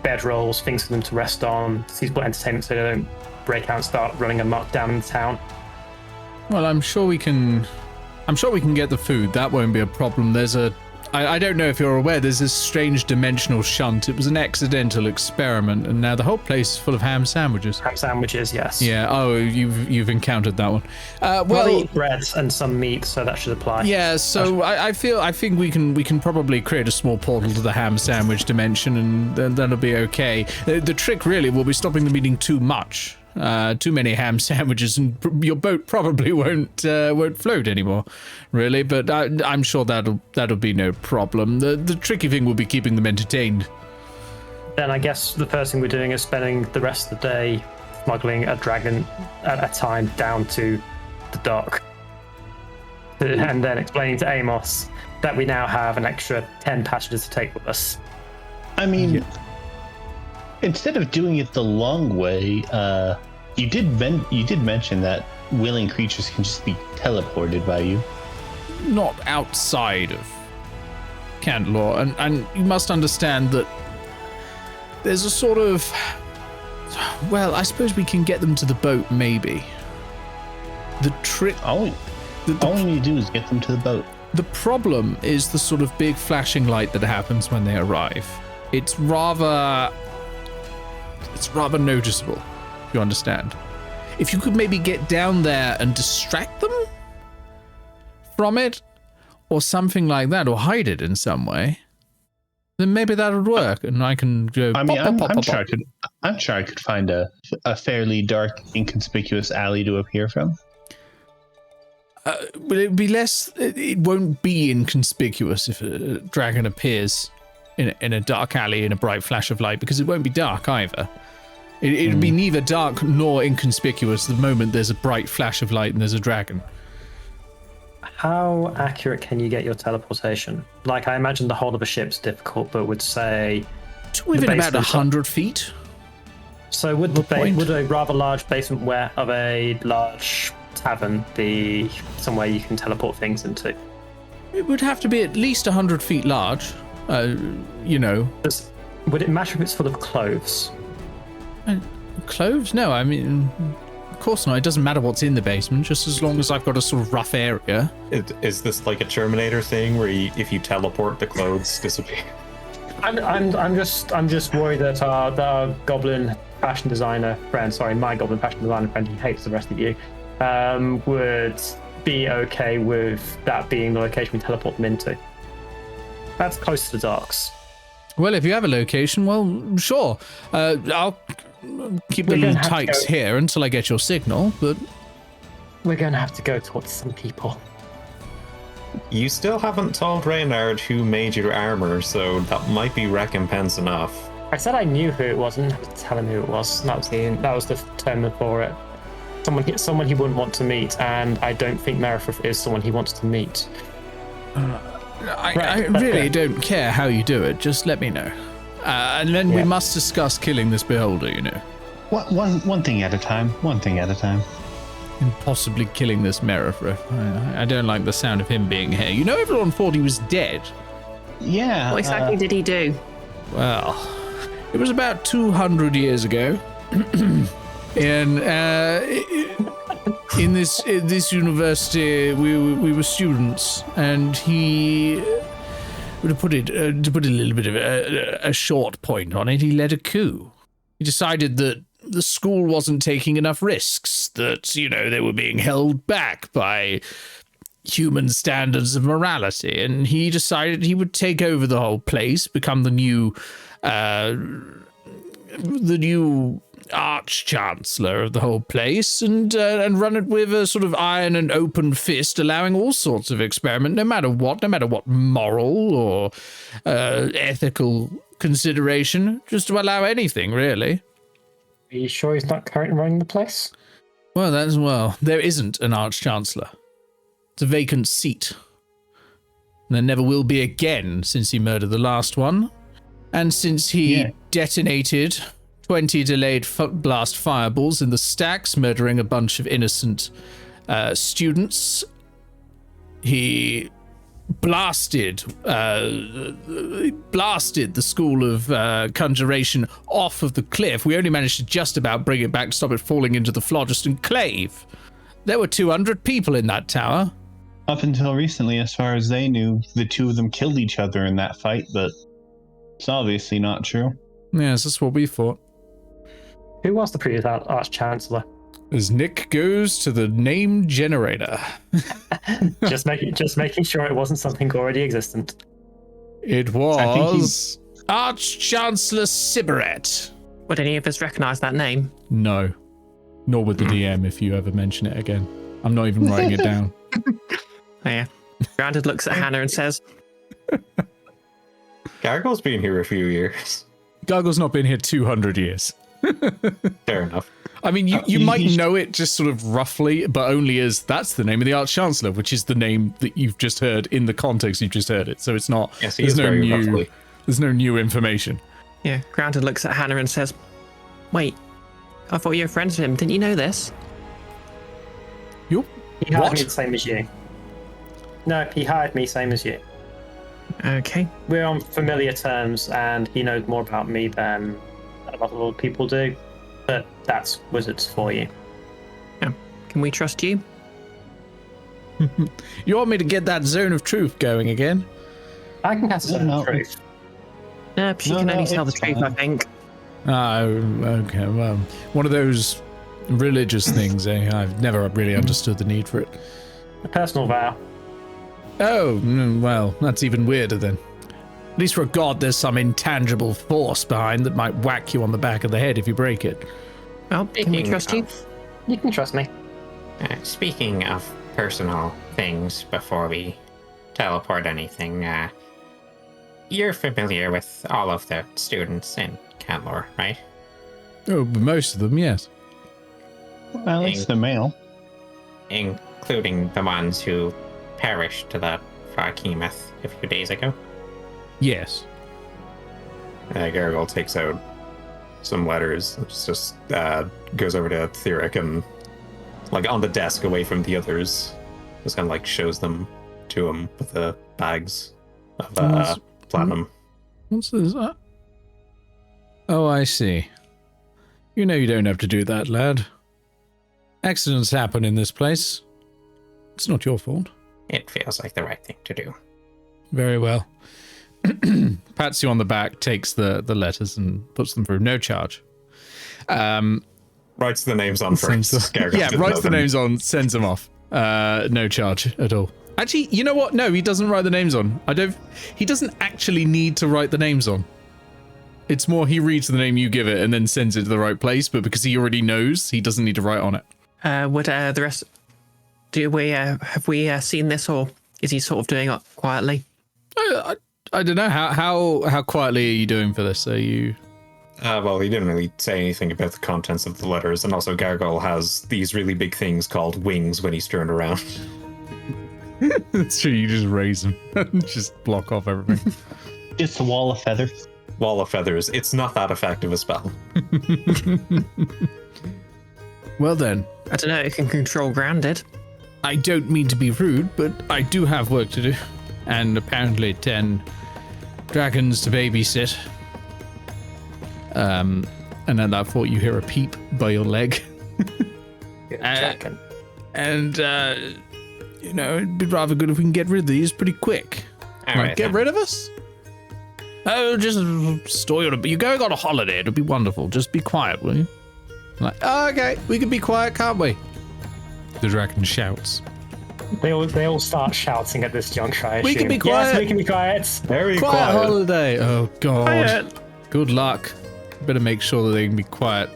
bedrolls, things for them to rest on, suitable entertainment so they don't break out and start running amok down in town? Well, I'm sure we can get the food. That won't be a problem. I don't know if you're aware, there's this strange dimensional shunt. It was an accidental experiment, and now the whole place is full of ham sandwiches. Ham sandwiches, yes. Yeah. Oh, you've encountered that one. Well, I eat bread and some meat, so that should apply. Yeah. So I think we can probably create a small portal to the ham sandwich dimension, and then that'll be okay. The trick really will be stopping them eating too much. Too many ham sandwiches, and your boat probably won't float anymore, really. But I'm sure that'll be no problem. The tricky thing will be keeping them entertained. Then I guess the first thing we're doing is spending the rest of the day smuggling a dragon at a time down to the dock, and then explaining to Amos that we now have an extra 10 passengers to take with us. I mean, instead of doing it the long way, you did mention that willing creatures can just be teleported by you. Not outside of Cantlore, and you must understand that there's a sort of, well, I suppose we can get them to the boat, maybe. The trick... All we need to do is get them to the boat. The problem is the sort of big flashing light that happens when they arrive. It's rather noticeable, if you understand. If you could maybe get down there and distract them from it, or something like that, or hide it in some way, then maybe that would work, and I can go. I mean, I'm sure I could find a fairly dark, inconspicuous alley to appear from. Will it be less? It won't be inconspicuous if a dragon appears in a dark alley in a bright flash of light, because it won't be dark either. It'd be neither dark nor inconspicuous the moment there's a bright flash of light and there's a dragon. How accurate can you get your teleportation? Like, I imagine the whole of a ship's difficult, but would say... To within about 100 feet. So would a rather large basement of a large tavern be somewhere you can teleport things into? It would have to be at least 100 feet large, you know. Would it matter if it's full of cloves? Cloves? No, I mean, of course not. It doesn't matter what's in the basement, just as long as I've got a sort of rough area. Is this like a Terminator thing where if you teleport, the clothes disappear? I'm just worried that our goblin fashion designer friend, my goblin fashion designer friend, who hates the rest of you, would be okay with that being the location we teleport them into. That's close to the docks. Well, if you have a location, well, sure. I'll keep the little tykes here until I get your signal, but... We're going to have to go towards some people. You still haven't told Raynar who made your armor, so that might be recompense enough. I said I knew who it was, and I had to tell him who it was. That was the term for it. Someone he wouldn't want to meet, and I don't think Merithith is someone he wants to meet. I really don't care how you do it. Just let me know. And then we must discuss killing this beholder, you know. One thing at a time. One thing at a time. And possibly killing this Merithith. I don't like the sound of him being here. You know, everyone thought he was dead. Yeah. What exactly did he do? Well, it was about 200 years ago. And in this university, we were students, and he, to put a little bit of a short point on it, he led a coup. He decided that the school wasn't taking enough risks, that, you know, they were being held back by human standards of morality, and he decided he would take over the whole place, become the new arch-chancellor of the whole place, and run it with a sort of iron and open fist, allowing all sorts of experiment, no matter what moral or ethical consideration, just to allow anything, really. Are you sure he's not currently running the place? Well, there isn't an arch-chancellor. It's a vacant seat. And there never will be again, since he murdered the last one, and since he detonated 20 delayed blast fireballs in the stacks, murdering a bunch of innocent students. He blasted the school of conjuration off of the cliff. We only managed to just about bring it back to stop it falling into the phlogiston clave. There were 200 people in that tower. Up until recently, as far as they knew, the two of them killed each other in that fight, but it's obviously not true. Yes, that's what we thought. Who was the previous Arch-Chancellor? As Nick goes to the name generator. just making sure it wasn't something already existent. It was Arch-Chancellor Syberet. Would any of us recognise that name? No. Nor with the DM if you ever mention it again. I'm not even writing it down. Yeah. Grounded looks at Hannah and says, Gargoyle's been here a few years. Gargoyle's not been here 200 years. Fair enough. I mean, you might know it just sort of roughly, but only as that's the name of the Arch-Chancellor, which is the name that you've just heard in the context you've just heard it. So it's not, Yes, he is very roughly. there's no new information. yeah. Grounded looks at Hannah and says, wait, I thought you were friends with him. Didn't you know this? You He hired what? me the same as you. No, he hired me same as you. Okay. We're on familiar terms, and he knows more about me than a lot of other people do. But that's wizards for you. Can we trust you? You want me to get that zone of truth going again? I can cast a certain No. truth. No, she No, can no, only tell the it's truth, fine. I think. Oh, okay. Well, one of those religious things, eh? I've never really understood the need for it. A personal vow. Oh, well, that's even weirder then. At least for a god, there's some intangible force behind that might whack you on the back of the head if you break it. Well, can we trust you? You can trust me. Speaking of personal things, before we teleport anything, you're familiar with all of the students in Cantlore, right? Oh, most of them, yes. Well, at least the male. Including the ones who perished to the Farkeemeth a few days ago. Yes. Gargoyle takes out some letters. Just goes over to Theric and, like, on the desk away from the others, just kind of like shows them to him with the bags of platinum. What's this? Oh, I see. You know you don't have to do that, lad. Accidents happen in this place. It's not your fault. It feels like the right thing to do. Very well. Pats you on the back, takes the letters and puts them through. No charge. Writes the names on Sends first. the- Gargoyle yeah, didn't writes know the them. names on, sends them off. No charge at all. Actually, you know what? No, he doesn't write the names on. He doesn't actually need to write the names on. It's more he reads the name you give it and then sends it to the right place, but because he already knows, he doesn't need to write on it. Would the rest... have we seen this, or is he sort of doing it quietly? I don't know. How quietly are you doing for this? Are you... Well, he didn't really say anything about the contents of the letters, and also Gargoyle has these really big things called wings when he's turned around. It's true, you just raise them. Just block off everything. Just a wall of feathers. Wall of Feathers. It's not that effective a spell. Well then, I don't know, it can control grounded. I don't mean to be rude, but I do have work to do. And apparently 10 dragons to babysit. And then I thought you hear a peep by your leg. Dragon. And, you know, it'd be rather good if we can get rid of these pretty quick. All Like, right, get then. rid of us? Oh, just store you. You're going on a holiday. It'll be wonderful. Just be quiet, will you? I'm like, oh, okay, we can be quiet, can't we? The dragon shouts. They all start shouting at this juncture. I We can assume. be quiet. Yes, we can be quiet. Very Quiet quiet. holiday. Oh, God. Quiet. Good luck. Better make sure that they can be quiet.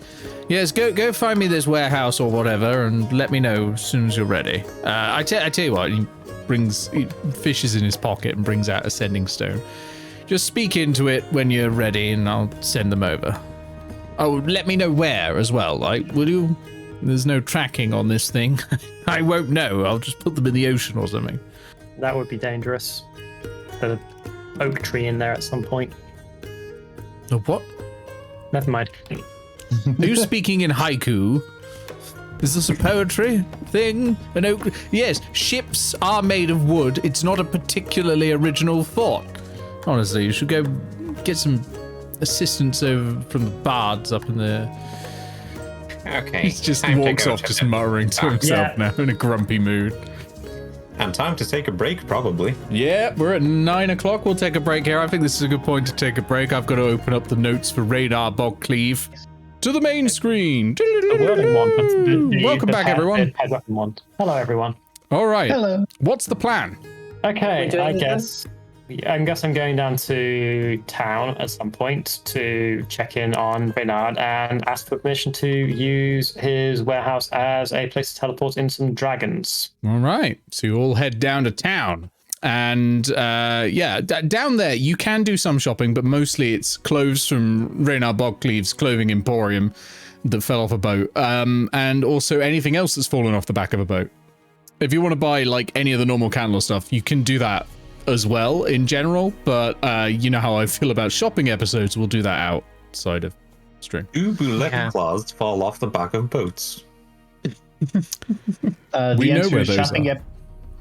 Yes, go find me this warehouse or whatever and let me know as soon as you're ready. I tell you what, he fishes in his pocket and brings out a sending stone. Just speak into it when you're ready and I'll send them over. Oh, let me know where as well, like, will you? There's no tracking on this thing. I won't know. I'll just put them in the ocean or something. That would be dangerous. The oak tree in there at some point. Oh, what? Never mind. Are you speaking in haiku? Is this a poetry thing? An oak? Yes, ships are made of wood. It's not a particularly original thought. Honestly, you should go get some assistance over from the bards up in there. Okay. He just time to walks go off, to just the- muttering to himself Yeah. now in a grumpy mood. And time to take a break, probably. Yeah, we're at 9 o'clock. We'll take a break here. I think this is a good point to take a break. I've got to open up the notes for Raynar Bogcleave to the main screen. The whirling one. Welcome back, everyone. One. Hello, everyone. All right. Hello. What's the plan? Okay, We're doing I this? guess I guess I'm going down to town at some point to check in on Raynar and ask for permission to use his warehouse as a place to teleport in some dragons. All right. So you all head down to town. And down there, you can do some shopping, but mostly it's clothes from Raynar Bogcleave's clothing emporium that fell off a boat. And also anything else that's fallen off the back of a boat. If you want to buy like any of the normal Cantlore stuff, you can do that as well in general, but you know how I feel about shopping episodes. We'll do that outside of stream. Do bullet claws fall off the back of boats? We know where those are.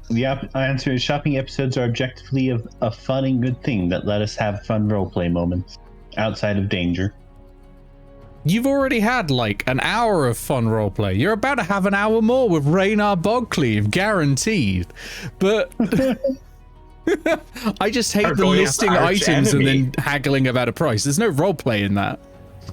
The answer is shopping episodes are objectively a fun and good thing that let us have fun roleplay moments outside of danger. You've already had like an hour of fun roleplay. You're about to have an hour more with Raynar Bogcleave, guaranteed. But I just hate the listing items and then haggling about a price. There's no roleplay in that.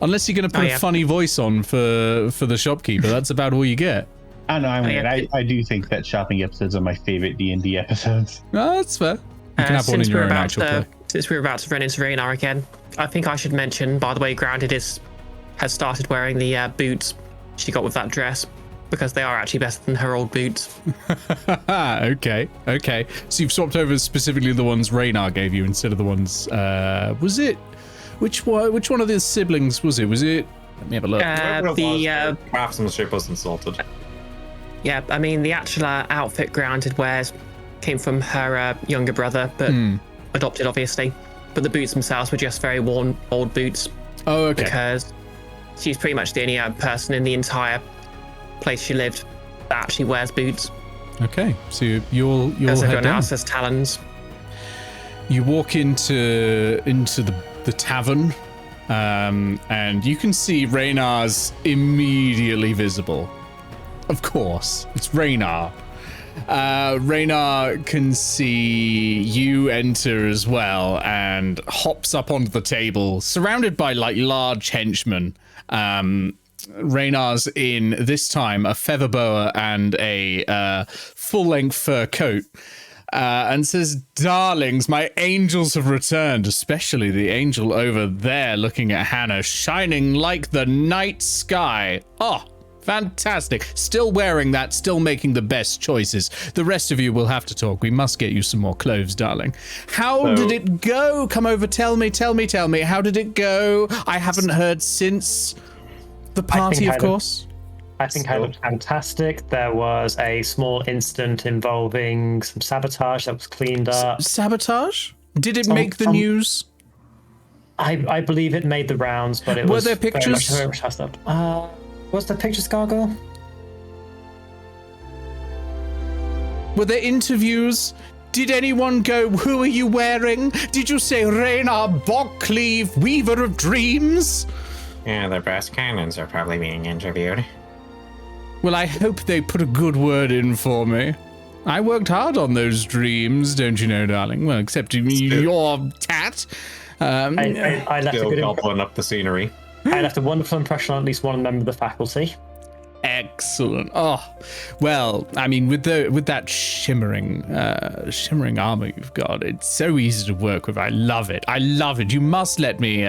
Unless you're going to put a funny voice on for the shopkeeper. That's about all you get. I know. I do think that shopping episodes are my favorite D&D episodes. No, that's fair. You can have one in your own actual play. Since we're about to run into Raynar again, I think I should mention, by the way, Grounded has started wearing the boots she got with that dress, because they are actually better than her old boots. Okay. So you've swapped over specifically the ones Raynar gave you instead of the ones. Was it? Which one of the siblings was it? Was it? Let me have a look. The craftsmanship was insulted. Yeah, I mean the actual outfit Grounded wears came from her younger brother, but adopted obviously. But the boots themselves were just very worn old boots. Oh, okay. Because she's pretty much the only person in the entire place she lived that actually wears boots. Okay, so you'll head everyone down. else has talons. You walk into the tavern, and you can see Raynar's immediately visible. Of course, it's Raynar. Raynar can see you enter as well and hops up onto the table, surrounded by like large henchmen. Raynar's in this time a feather boa and a full-length fur coat. And says, "Darlings, my angels have returned, especially the angel over there looking at Hannah, shining like the night sky. Oh, fantastic. Still wearing that, still making the best choices. The rest of you will have to talk. We must get you some more clothes, darling. How did it go? Come over, tell me. How did it go? I haven't heard since the party, of course." I think I looked fantastic. There was a small incident involving some sabotage that was cleaned up. Sabotage? Did it make the news? I believe it made the rounds, but it Were was there pictures? very much hussed up. Was there pictures, Gargoyle? Were there interviews? Did anyone go, "Who are you wearing?" Did you say Raynar Bogcleave, Weaver of Dreams? Yeah, the brass cannons are probably being interviewed. Well, I hope they put a good word in for me. I worked hard on those dreams, don't you know, darling? Well, except your tat. I left Still a good gobbling up the scenery. I left a wonderful impression on at least one member of the faculty. Excellent. Oh, well, I mean, with that shimmering armor you've got, it's so easy to work with. I love it. You must let me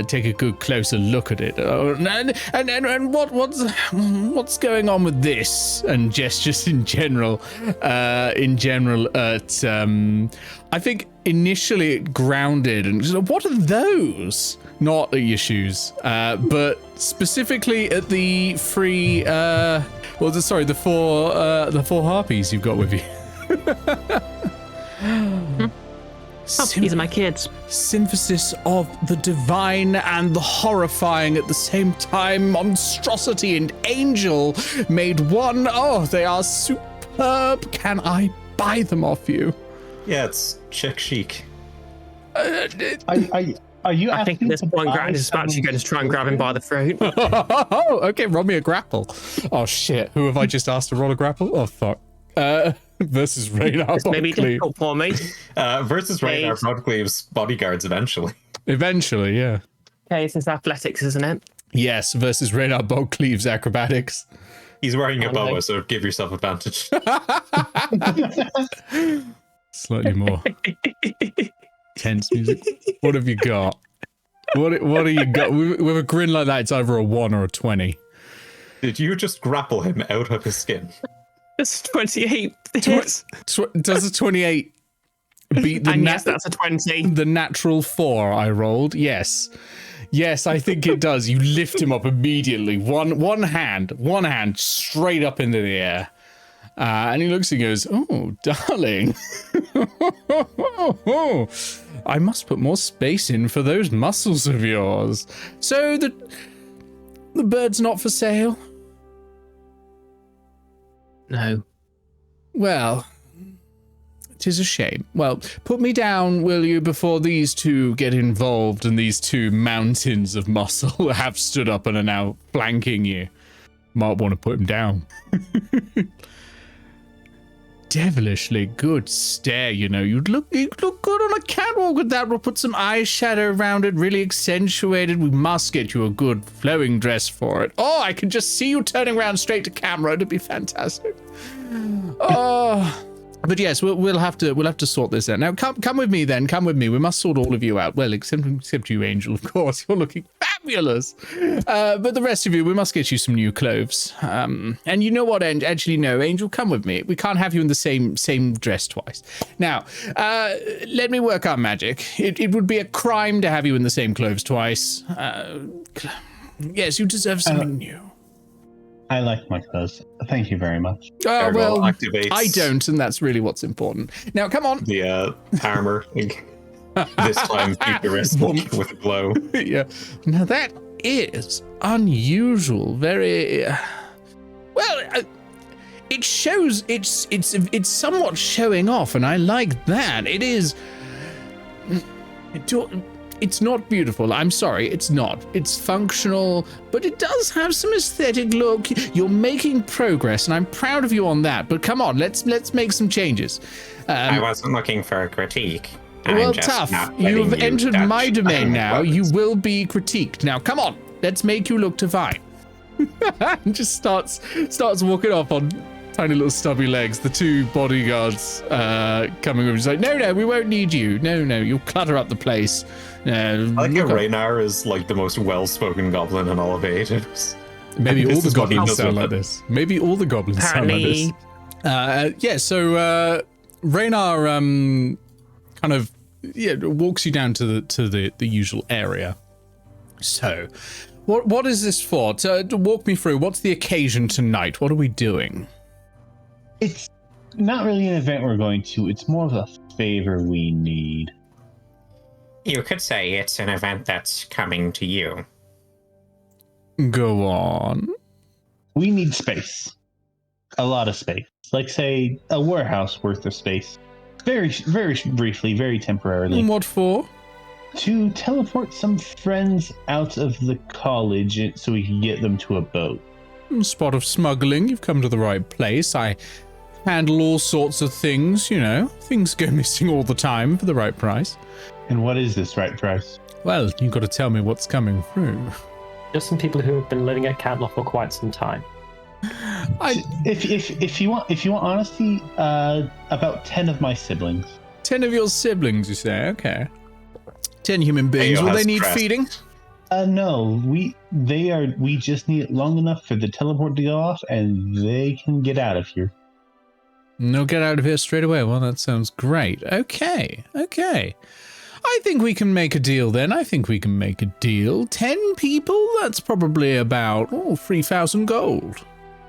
take a good closer look at it. And what's going on with this? And gestures in general. I think initially it grounded and what are those? Not at your shoes, but specifically at the three. The four harpies you've got with you. These are my kids. Synthesis of the divine and the horrifying at the same time. Monstrosity and angel made one. Oh, they are superb. Can I buy them off you? Yeah, it's chick chic. Are you? I think at this point, Grant is actually going to try and grab him by the throat. Oh, okay, roll me a grapple. Oh shit, who have I just asked to roll a grapple? Oh fuck. Versus Raynar This may be Bogcleave. difficult for me. Versus Raynar Bogcleave's bodyguards eventually. Eventually, yeah. Okay, it's athletics, isn't it? Yes, versus Raynar Bogcleave's acrobatics. He's wearing a boa, so give yourself advantage. Slightly more tense music. What have you got? What do you got? With a grin like that, it's either a 1 or a 20. Did you just grapple him out of his skin? It's 28 hits. Does a 28 beat the And yes, that's a 20. the natural 4 I rolled? Yes. Yes, I think it does. You lift him up immediately. One hand straight up into the air. And he looks and goes, "Oh, darling. I must put more space in for those muscles of yours. So the bird's not for sale?" No. Well, 'tis a shame. Well, put me down, will you, before these two get involved and these two mountains of muscle have stood up and are now flanking you. Might want to put him down. Devilishly good stare, you know. You'd look good on a catwalk with that. We'll put some eyeshadow around it, really accentuated. We must get you a good flowing dress for it. Oh, I can just see you turning around straight to camera. It'd be fantastic. Oh. But yes, we'll have to sort this out. Now, come with me then. Come with me. We must sort all of you out. Well, except you, Angel, of course. You're looking fabulous. But the rest of you, we must get you some new clothes. And you know what? Actually, no, Angel, come with me. We can't have you in the same dress twice. Now, let me work our magic. It would be a crime to have you in the same clothes twice. Yes, you deserve something new. I like my clothes. Thank you very much. Oh, well, activates I don't, and that's really what's important. Now, come on. the armor. This time, futuristic with a glow. Yeah. Now, that is unusual. Very... well, it shows... It's somewhat showing off, and I like that. It is... It's not beautiful. I'm sorry, it's not. It's functional, but it does have some aesthetic look. You're making progress, and I'm proud of you on that. But come on, let's make some changes. I wasn't looking for a critique. Well, I'm just tough. not letting You've you entered touch my domain my now. weapons. You will be critiqued. Now, come on. Let's make you look divine. And just starts walking off on tiny little stubby legs. The two bodyguards coming over. He's like, no, we won't need you. No, you'll clutter up the place. I like how Raynar is like the most well-spoken goblin in all of Ages. Maybe all This the is what he goblins does sound with like it. this. Maybe all the goblins sound like this. Apparently. So Raynar kind of walks you down to the usual area. So, what is this for? To walk me through. What's the occasion tonight? What are we doing? It's not really an event we're going to. It's more of a favor we need. You could say it's an event that's coming to you. Go on. We need space. A lot of space. Like, say, a warehouse worth of space. Very, very briefly, very temporarily. And what for? To teleport some friends out of the college so we can get them to a boat. Spot of smuggling. You've come to the right place. I handle all sorts of things, you know. Things go missing all the time for the right price. And what is this right price? Well, you've got to tell me what's coming through. Just some people who have been living at Cantlore for quite some time. If you want honesty, about 10 of my siblings. 10 of your siblings, you say? Okay. 10 human beings. Eao Will they has need stressed. feeding? No, we just need it long enough for the teleport to go off, and they can get out of here. No, get out of here straight away. Well, that sounds great. Okay. I think we can make a deal then. 10 people? That's probably about 3,000 gold.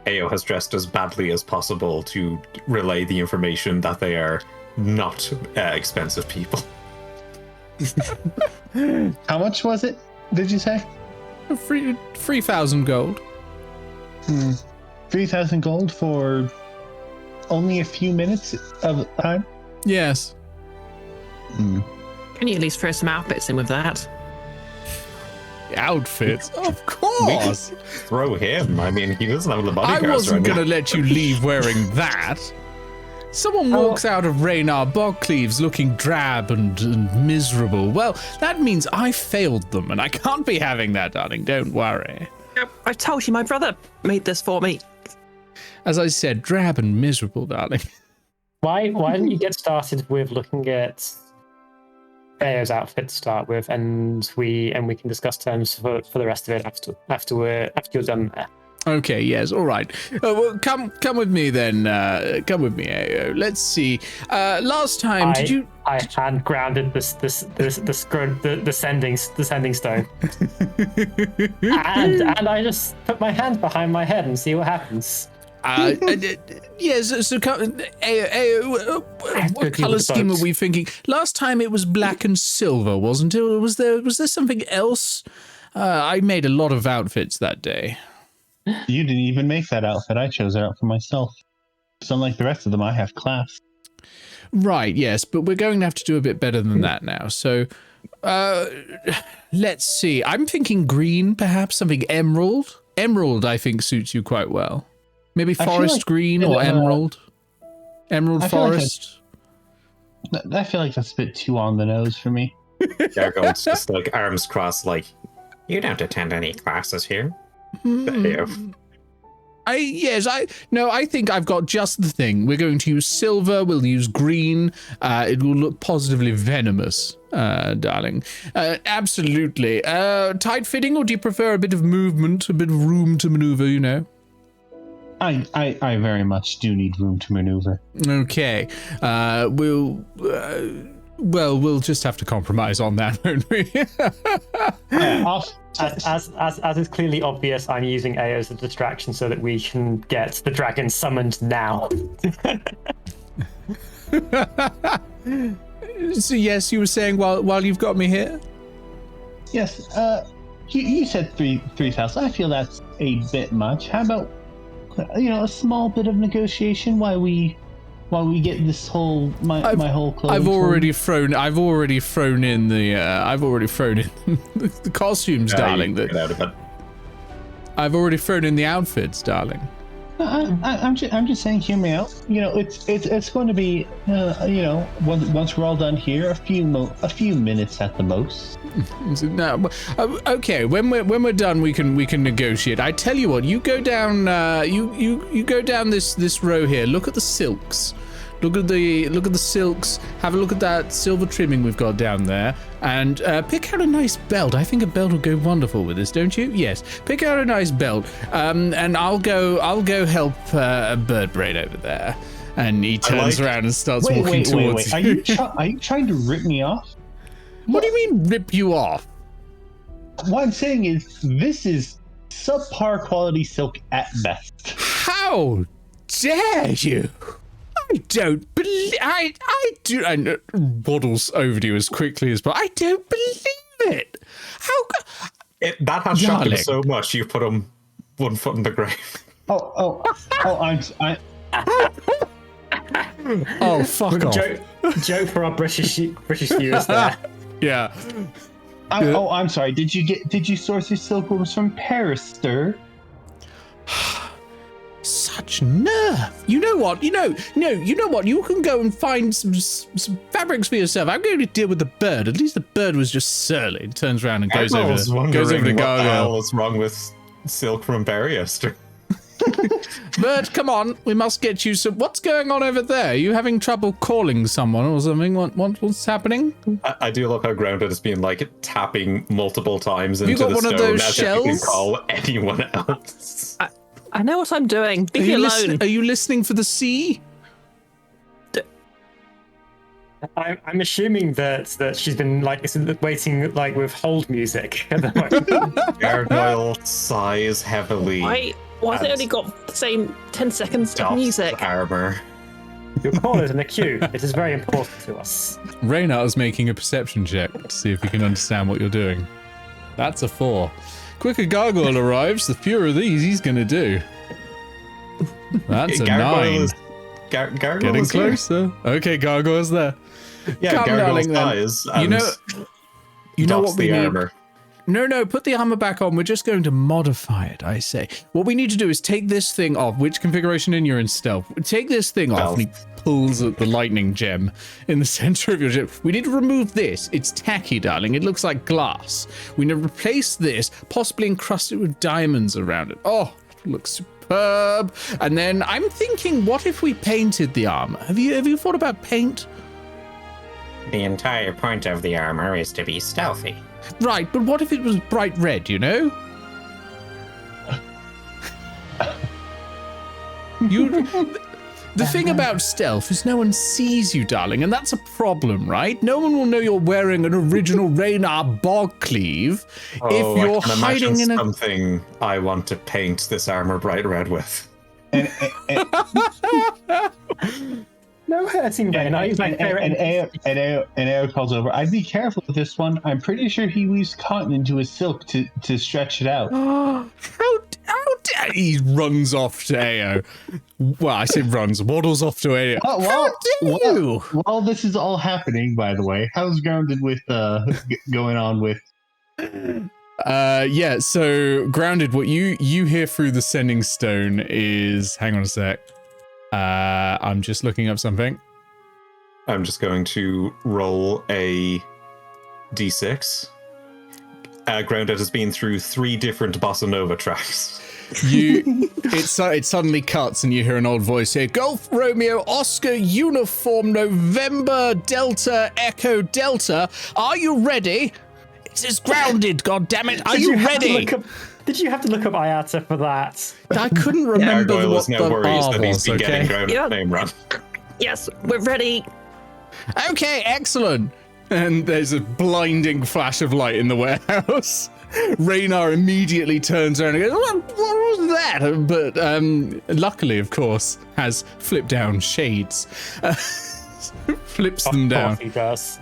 Eao has dressed as badly as possible to relay the information that they are not expensive people. How much was it, did you say? 3,000 gold. 3,000 gold for only a few minutes of time? Yes. Can you at least throw some outfits in with that? Outfits? Of course. Throw him. I mean, he doesn't have the I bodyguards wasn't right going to now. let you leave wearing that. Someone walks out of Raynar Bogcleave's looking drab and miserable. Well, that means I failed them, and I can't be having that, darling. Don't worry. I told you my brother made this for me. As I said, drab and miserable, darling. Why don't you get started with looking at Eao's outfit to start with, and we can discuss terms for the rest of it after you're done there. Okay, yes, all right. Well, come with me then. Come with me, Eao. Let's see. Last time, did you? I hand grounded the sending stone, and I just put my hand behind my head and see what happens. Yes. So, Eao, what color scheme are we thinking? Last time it was black and silver, wasn't it? Was there something else? I made a lot of outfits that day. You didn't even make that outfit. I chose it out for myself. So unlike the rest of them, I have class. Right, yes, but we're going to have to do a bit better than that now. So, let's see. I'm thinking green, perhaps something emerald. Emerald, I think, suits you quite well. Maybe forest green or emerald. Emerald forest. I feel like that's a bit too on the nose for me. Gargoyle's just like arms crossed, like, you don't attend any classes here. I think I've got just the thing. We're going to use silver, we'll use green. It will look positively venomous, darling. Absolutely. Tight fitting, or do you prefer a bit of movement, a bit of room to maneuver, you know? I very much do need room to maneuver. Okay. We'll just have to compromise on that, won't we? As is clearly obvious, I'm using Eao as a distraction so that we can get the dragon summoned now. So yes, you were saying while you've got me here? Yes, you said 3,000. I feel that's a bit much. How about, a small bit of negotiation while we get this whole my whole clothes? I've already thrown in the costumes, darling. Get out of it. I've already thrown in the outfits, darling. I'm just saying, hear me out. It's going to be, once we're all done here, a few minutes at the most. No, okay. When we're done, we can negotiate. I tell you what, you go down. You go down this row here. Look at the silks. Look at the silks. Have a look at that silver trimming we've got down there, and pick out a nice belt. I think a belt will go wonderful with this, don't you? Yes. Pick out a nice belt, and I'll go help Birdbrain over there. And he turns around and starts walking towards you. Are you trying to rip me off? What do you mean rip you off? What I'm saying is this is subpar quality silk at best. How dare you? I don't believe I do. And waddles over to you as quickly as possible. I don't believe it. How? That has shocked him so much. You put him 1 foot in the grave. Oh! Oh, fuck off! Joke for our British viewers there. Yeah. I'm sorry. Did you source your silkworms from Paris, sir? Such nerve! You know what? You know what? You can go and find some fabrics for yourself. I'm going to deal with the bird. At least the bird was just surly. It turns around and goes over to What Gargoyle. the hell is wrong with silk from Barriester? Bird, come on. We must get you some. What's going on over there? Are you having trouble calling someone or something? What's happening? I do love how Grounded has been like tapping multiple times into got the one stone of those as if you can shells? call anyone else. I know what I'm doing. Leave me alone. Are you listening for the sea? I'm assuming that she's been waiting with hold music at the moment. Gargoyle sighs heavily. Why has it only got the same 10 seconds of Doffs music? armor. Your call is in a queue. It is very important to us. Raynar is making a perception check to see if he can understand what you're doing. That's a 4. Quicker Gargoyle arrives, the fewer of these he's going to do. That's a 9. Gargoyle Getting is here. closer. Okay, Gargoyle's there. Yeah, Come, Gargoyle darling, then. sighs. You know what we need? Armor. No, put the armor back on. We're just going to modify it, I say. What we need to do is take this thing off. Which configuration in you're in stealth? Take this thing off. And he pulls at the lightning gem in the center of your gem. We need to remove this. It's tacky, darling. It looks like glass. We need to replace this, possibly encrust it with diamonds around it. Oh, it looks superb. Superb. And then I'm thinking, what if we painted the armor? Have you thought about paint? The entire point of the armor is to be stealthy. Right, but what if it was bright red, you know? The thing about stealth is no one sees you, darling, and that's a problem, right? No one will know you're wearing an original Raynar Bogcleave if you're hiding in something I want to paint this armor bright red with. No hurting Raynar. He's my favorite. And Eao calls over. I'd be careful with this one. I'm pretty sure he weaves cotton into his silk to stretch it out. How dare he runs off to Eao. Well, I say runs, waddles off to Eao. How dare you? While this is all happening, by the way, how's Grounded with going on with? Yeah, so Grounded, what you hear through the sending stone is, hang on a sec. I'm just looking up something. I'm just going to roll a d6. Grounded has been through 3 different bossa nova tracks. It suddenly cuts and you hear an old voice say, Golf Romeo Oscar Uniform November Delta Echo Delta. Are you ready? It is Grounded, goddammit. Are you ready? Did you have to look up IATA for that? I couldn't remember Gargoyle what is no the worries R that he's was, been getting okay? Grounded name run. Yes, we're ready. Okay, excellent. And there's a blinding flash of light in the warehouse. Raynar immediately turns around and goes, what was that? But luckily, of course, has flip down shades. Flips them down. Of course he does.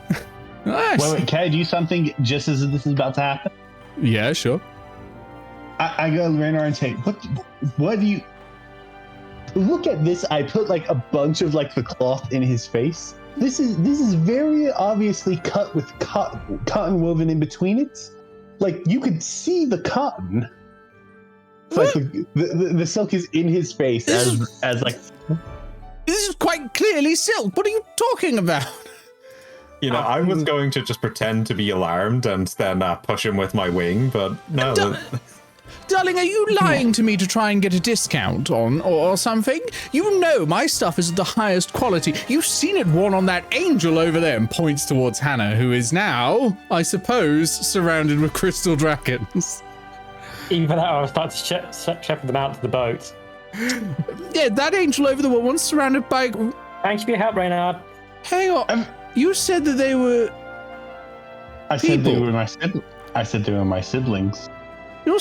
Nice. Wait, can I do something just as this is about to happen? Yeah, sure. I go to Raynar and say, what do you... Look at this. I put like a bunch of like the cloth in his face. This is very obviously cut with cotton woven in between it. Like you could see the cotton. It's like the silk is in his face as like. This is quite clearly silk. What are you talking about? You know, I was going to just pretend to be alarmed and then push him with my wing, but no. Darling, are you lying to me to try and get a discount on or something? You know my stuff is the highest quality. You've seen it worn on that angel over there, and points towards Hannah, who is now, I suppose, surrounded with crystal dragons. Even though I was starting to shepherd them out to the boat. Yeah, that angel over the wall, one's surrounded by... Thank you for your help, Raynar. Hang on, you said that they were... I said they were my siblings. I said they were my siblings. Your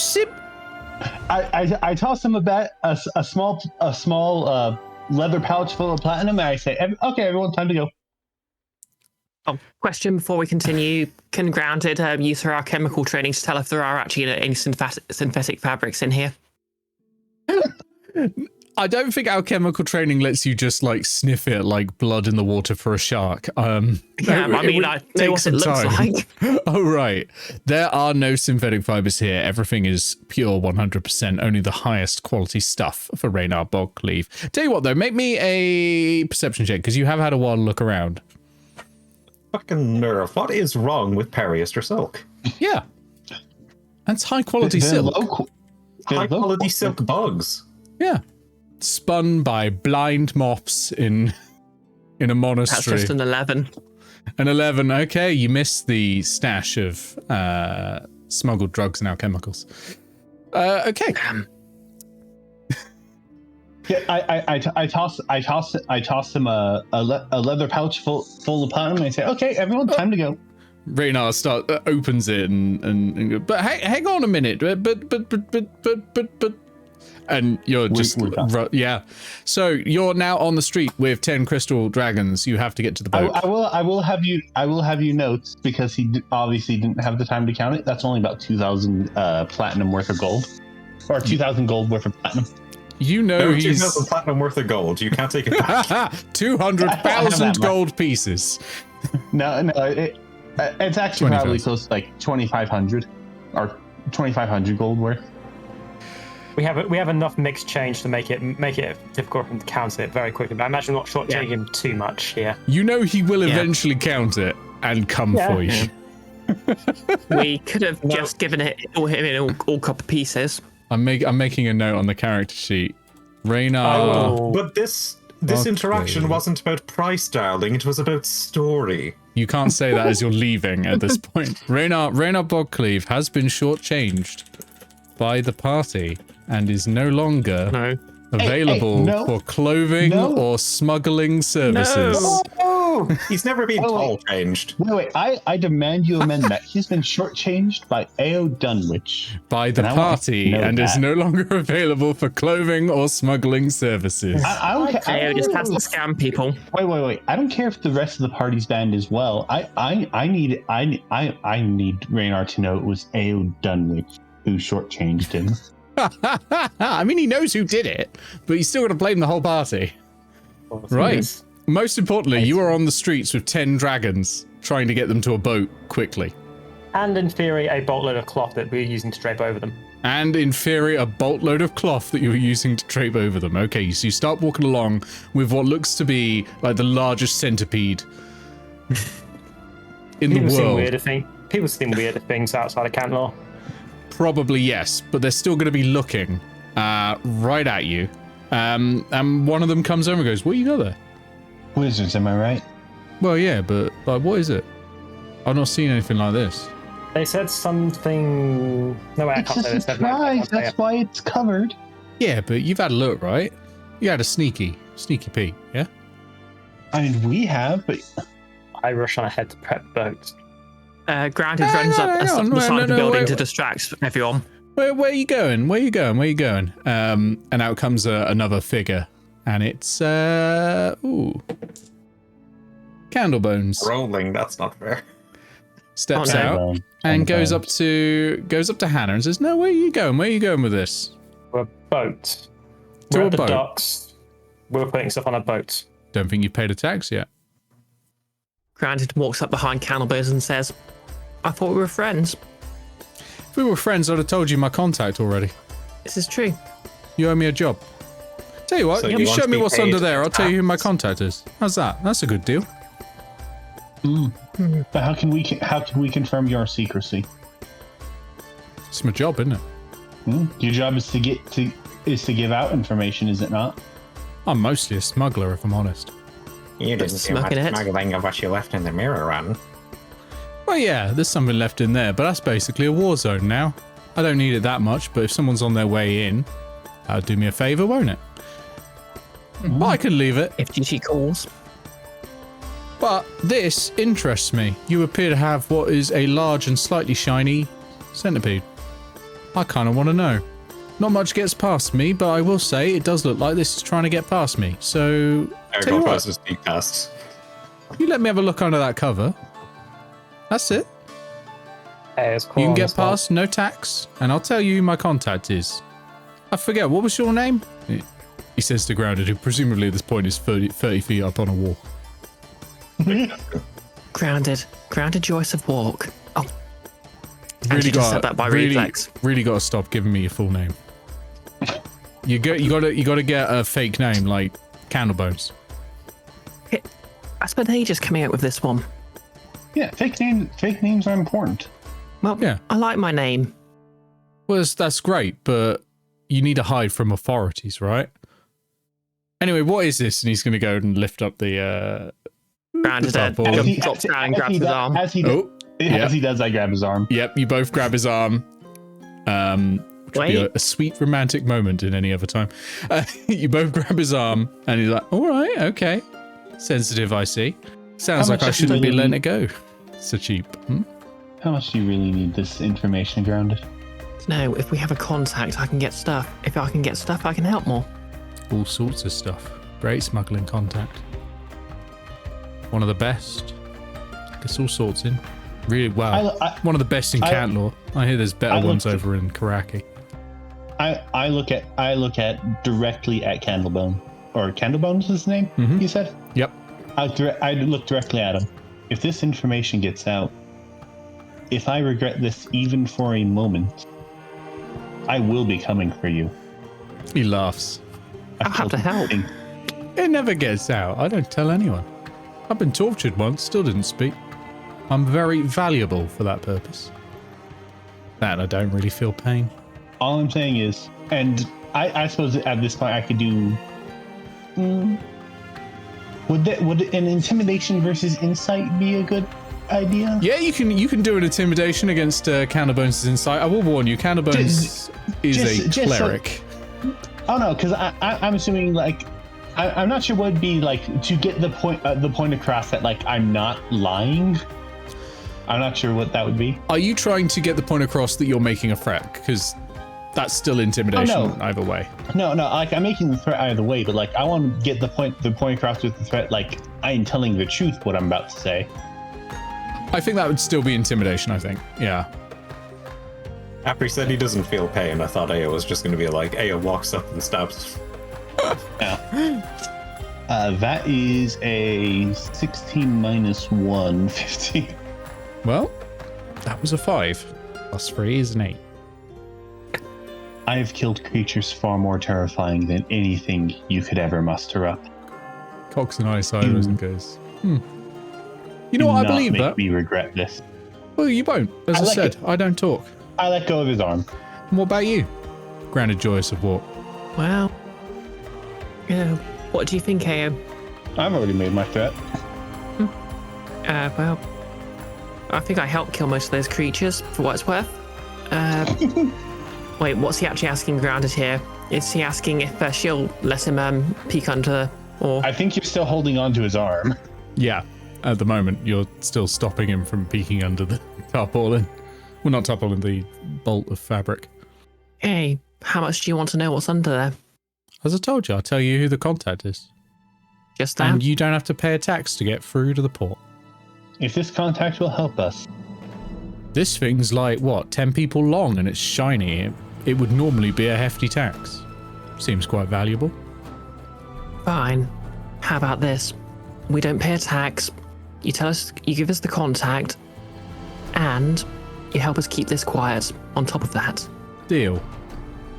I toss him a small leather pouch full of platinum, and I say, "Okay, everyone, time to go." Oh, question before we continue: can Grounded use her alchemical training to tell if there are actually any synthetic fabrics in here? I don't think alchemical training lets you just like sniff it like blood in the water for a shark. Yeah, I mean, I know what it looks like. Oh, right. There are no synthetic fibers here. Everything is pure 100%, only the highest quality stuff for Raynar Bogcleave. Tell you what, though, make me a perception check, because you have had a while to look around. Fucking nerve. What is wrong with Periester silk? Yeah. That's high quality silk. High quality silk bugs. Yeah. Spun by blind moths in a monastery. That's just an 11. An 11. Okay, you missed the stash of smuggled drugs and alchemicals. Okay. Yeah, I toss him a leather pouch full of platinum, and I say, "Okay, everyone, time to go." Raynar opens it and but hang on a minute, but. And you're just yeah. So you're now on the street with 10 crystal dragons. You have to get to the boat. I will have you notes, because he obviously didn't have the time to count it. That's only about 2,000 platinum worth of gold, or 2,000 gold worth of platinum. You know, he's 2,000 platinum worth of gold. You can't take it back. 200,000 gold pieces. No, it's actually probably close to like 2,500 or 2,500 gold worth. We have enough mixed change to make it difficult for him to count it very quickly. But I imagine we're not shortchanging him too much here. You know he will eventually count it and come for you. We could have just given him in all copper pieces. I'm making a note on the character sheet. Raynar. But this Bogcleave. interaction wasn't about price, darling. It was about story. You can't say that as you're leaving at this point. Raynar Bogcleave has been shortchanged by the party and is no longer available no. for clothing No. or smuggling services. He's never been tall changed. Wait. I demand you amend that. He's been shortchanged by Eao Dunwich. By the And I want party to know and is that. no longer available for clothing or smuggling services. I don't care. Eao just has to scam people. Wait. I don't care if the rest of the party's banned as well. I need Raynar to know it was Eao Dunwich who shortchanged him. I mean, he knows who did it, but he's still going to blame the whole party. Right. Most importantly, you are on the streets with 10 dragons, trying to get them to a boat quickly. And in theory, a boatload of cloth that we're using to drape over them. And in theory, a boatload of cloth that you're using to drape over them. Okay, so you start walking along with what looks to be like the largest centipede in the world. People seem weirder things outside of Cantlore. Probably yes, but they're still going to be looking right at you. And one of them comes over and goes, "What you got there?" Wizards, am I right? Well, yeah, but like, what is it? I've not seen anything like this. They said something. No way, I It's can't a say this. Never mind, I surprise. can't say That's it. why it's covered. Yeah, but you've had a look, right? You had a sneaky peek, yeah? I mean, we have, but I rush on ahead to prep boats. Grounded runs up no, the side of the building wait. to distract everyone. Where are you going? Where you going? And out comes another figure, and it's Candlebones Rolling, that's not fair. steps Oh, no. out and goes up to Hannah and says, "No, where are you going? Where are you going with this?" We're a boat. To We're a at the boat. docks. We're putting stuff on a boat. Don't think you paid a tax yet. Grounded walks up behind Candlebones and says, "I thought we were friends. If we were friends, I'd have told you my contact already. This is true." You owe me a job. Tell you what, So you you want show to me be what's paid under there. I'll tell you who my tax? contact is. How's that? That's a good deal. but how can we confirm your secrecy? It's my job, isn't it? Your job is to give out information, is it not? I'm mostly a smuggler, if I'm honest. You didn't do much smoking it. smuggling of what you left in the mirror run. Well, yeah, there's something left in there, but that's basically a war zone now. I don't need it that much, but if someone's on their way in, that'll do me a favour, won't it? But I can leave it. If duty calls. But this interests me. You appear to have what is a large and slightly shiny centipede. I kind of want to know. Not much gets past me, but I will say it does look like this is trying to get past me. So, tell you Aragorn what, passes deep cast. you let me have a look under that cover. That's it. It's You cool can on get this one. past, no tax, and I'll tell you who my contact is. I forget, what was your name? He says to Grounded, who presumably at this point is 30 feet up on a wall. Grounded Joyce of Walk. Oh, and Really she just said that by reflex. really got to stop giving me your full name. You got to get a fake name like Candlebones. I spent ages coming up with this one. Yeah, fake names are important. Well, Yeah. I like my name. Well, that's great, but you need to hide from authorities, right? Anyway, what is this? And he's going to go and lift up the Grounded As he- drops down and grabs his arm. As he does, I grab his arm. Yep, you both grab his arm. Which would be a sweet romantic moment in any other time. You both grab his arm, and he's like, "All right, okay, sensitive, I see. Sounds How like much I does shouldn't he be really letting need? it go. So cheap." How much do you really need this information, Grounded? No, if we have a contact, I can get stuff. If I can get stuff, I can help more. All sorts of stuff. Great smuggling contact. One of the best. Gets all sorts in. Really, wow. One of the best in Cantlore. I hear there's better ones over in Karaki. I look at directly at Candlebone, or Candlebone's his name. You said. Yep. I look directly at him. If this information gets out, if I regret this even for a moment, I will be coming for you. He laughs. I'll have to help. It never gets out. I don't tell anyone. I've been tortured once, still didn't speak. I'm very valuable for that purpose. And I don't really feel pain. All I'm saying is, and I suppose at this point I could do. Would an intimidation versus insight be a good idea? Yeah, you can do an intimidation against Candlebones' insight. I will warn you, Candlebones is a cleric. Oh no, because I'm assuming like I'm not sure what would be like to get the point across that like I'm not lying. I'm not sure what that would be. Are you trying to get the point across that you're making a threat? Because that's still intimidation either way. No, like I'm making the threat either way, but like I want to get the point across with the threat. Like I am telling the truth what I'm about to say. I think that would still be intimidation. I think, yeah. After he said he doesn't feel pain, I thought Eao was just going to be like, Eao walks up and stabs. That is a 16 minus 1, 15. Well, that was a 5. Plus 3 is an 8. I have killed creatures far more terrifying than anything you could ever muster up. Cocks an eye sideways and goes, You know what? I believe that. Me regret this. Well, you won't. As I said, I don't talk. I let go of his arm. And what about you? Granted, joyous of what? Well, what do you think, Eao? I've already made my threat. Well, I think I helped kill most of those creatures, for what it's worth. Wait, what's he actually asking Grounded here? Is he asking if she'll let him peek under, or... I think you're still holding on to his arm. Yeah, at the moment, you're still stopping him from peeking under the tarpaulin. Well, not tarpaulin, the bolt of fabric. Hey, how much do you want to know what's under there? As I told you, I'll tell you who the contact is. Just that? And you don't have to pay a tax to get through to the port. If this contact will help us. This thing's like, what, 10 people long and it's shiny. It would normally be a hefty tax. Seems quite valuable. Fine. How about this? We don't pay a tax. You tell us, you give us the contact, and you help us keep this quiet on top of that. Deal.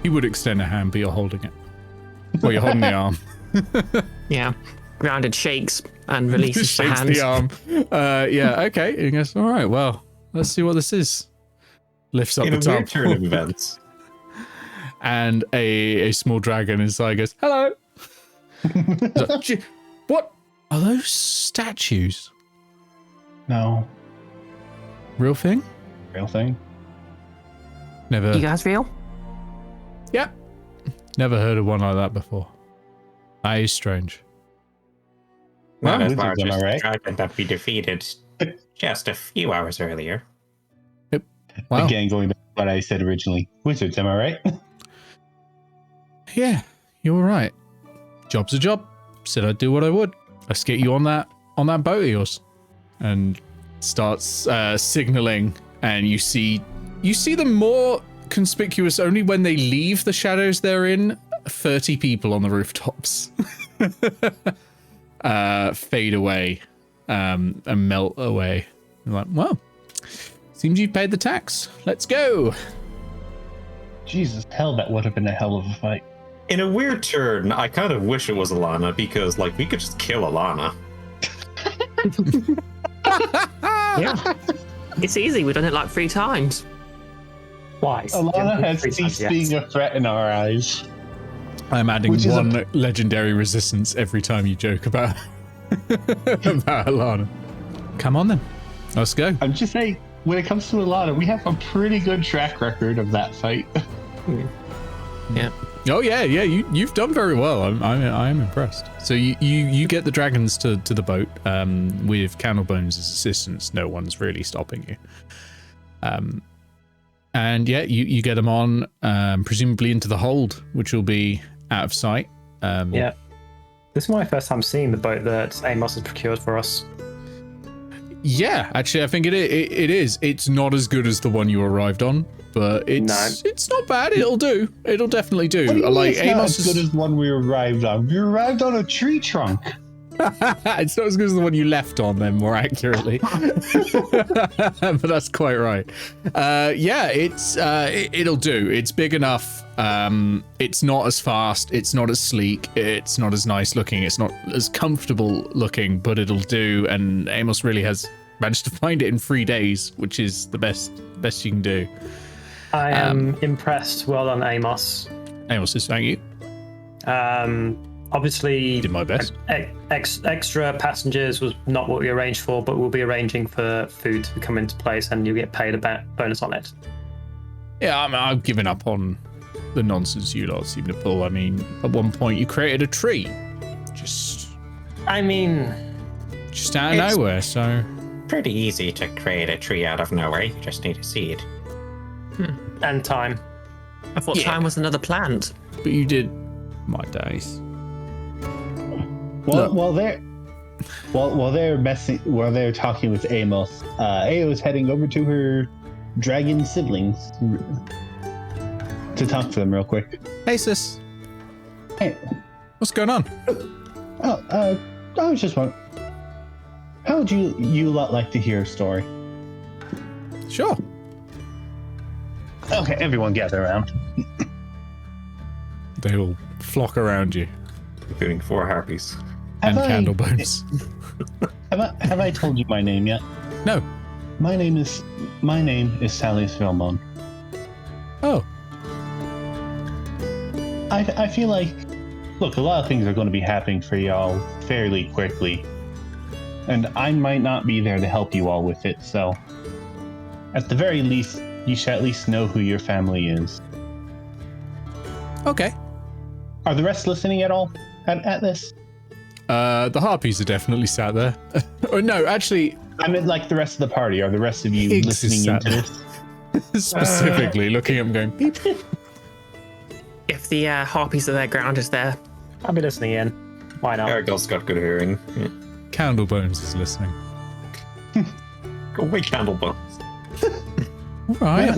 He would extend a hand, but you're holding it. Well, you're holding the arm. Yeah. Grounded shakes and releases the hand. the arm. Yeah, okay. He goes, all right, well, let's see what this is. Lifts up the top. In a weird turn of events. And a small dragon inside goes, hello. Like, what? Are those statues? No. Real thing? Real thing. Never. You guys real? Yep. Never heard of one like that before. That is strange. Not as large as the dragon that we defeated just a few hours earlier. Yep. Wow. Again, going back to what I said originally. Wizards, am I right? Yeah, you're right. Job's a job. Said I'd do what I would. Let's get you on that boat of yours. And starts signaling, and you see them more conspicuous only when they leave the shadows they're in. 30 people on the rooftops fade away and melt away. You're like, well, seems you paid the tax. Let's go. Jesus, hell, that would have been a hell of a fight. In a weird turn, I kind of wish it was Alana because, like, we could just kill Alana. Yeah. It's easy. We've done it like 3 times. Twice. Alana has ceased being a threat in our eyes. I'm adding one legendary resistance every time you joke about about Alana. Come on then. Let's go. I'm just saying, when it comes to Alana, we have a pretty good track record of that fight. Yeah. Oh yeah, you've done very well. I am impressed. So you get the dragons to the boat with Candlebones' assistance. No one's really stopping you. And yeah, you get them on, presumably into the hold, which will be out of sight. Yeah. This is my first time seeing the boat that Amos has procured for us. Yeah, actually, I think it is. It's not as good as the one you arrived on, but it's not bad. It'll do. It'll definitely do. What do you mean Like it's Amos not as good as the one we arrived on. We arrived on a tree trunk. It's not as good as the one you left on, then, more accurately. But that's quite right. Yeah, it'll do. It's big enough. It's not as fast. It's not as sleek. It's not as nice looking. It's not as comfortable looking, but it'll do. And Amos really has managed to find it in 3 days, which is the best you can do. I am impressed. Well done, Amos. Amos says thank you. Obviously, Did my best. Extra passengers was not what we arranged for, but we'll be arranging for food to come into place, and you'll get paid a bonus on it. Yeah, I've given up on the nonsense you lot seem to pull. I mean, at one point you created a tree. Just I mean, out of nowhere, so... Pretty easy to create a tree out of nowhere. You just need a seed. and time. I thought time was another plant. But you did... My days. Well, while they're talking with Amos, Eao is heading over to her dragon siblings to talk to them real quick. Hey, sis. Hey, What's going on? I was just wondering, how would you lot like to hear a story? Sure. Okay, everyone gather around. They all flock around you. Including 4 harpies. And Candlebones. Have I told you my name yet? No. My name is Salius Vilmon. Oh. I feel like, look, a lot of things are going to be happening for y'all fairly quickly, and I might not be there to help you all with it. So, at the very least, you should at least know who your family is. Okay. Are the rest listening at all at this? The harpies are definitely sat there. Oh, no, actually... I meant like the rest of the party. Are the rest of you Higgs is listening sat into this? specifically looking at them going, beep. If the harpies are there, ground is there. I'll be listening in. Why not? Argyll's got good hearing. Yeah. Candlebones is listening. Go away, Candlebones. All right.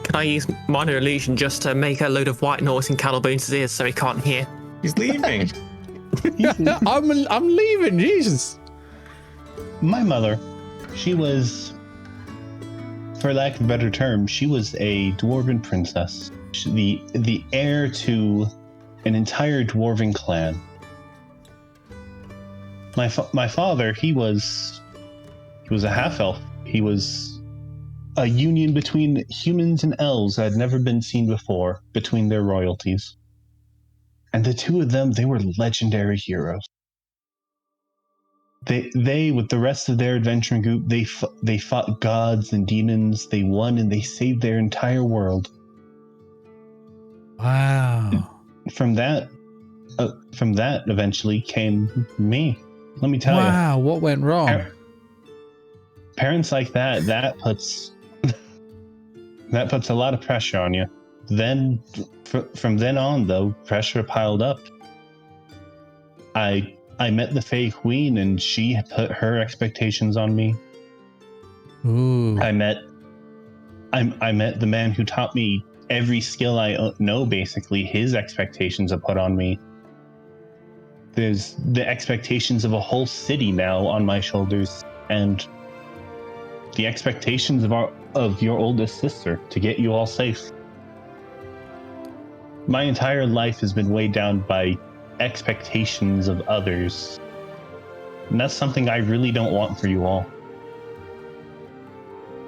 Can I use minor illusion just to make a load of white noise in Candlebones' ears so he can't hear? He's leaving. I'm leaving, Jesus. My mother, she was, for lack of a better term, she was a dwarven princess. The heir to an entire dwarven clan. My father, he was a half-elf. He was a union between humans and elves that had never been seen before between their royalties. And the two of them, they were legendary heroes. They with the rest of their adventuring group, they fought gods and demons. They won and they saved their entire world. Wow. From that eventually came me. Let me tell you. Wow, what went wrong? Parents like that puts a lot of pressure on you. Then, from then on, though, pressure piled up. I met the Fae Queen, and she put her expectations on me. Ooh. I met the man who taught me every skill I know. Basically, his expectations are put on me. There's the expectations of a whole city now on my shoulders, and the expectations of your oldest sister to get you all safe. My entire life has been weighed down by expectations of others, and that's something I really don't want for you all.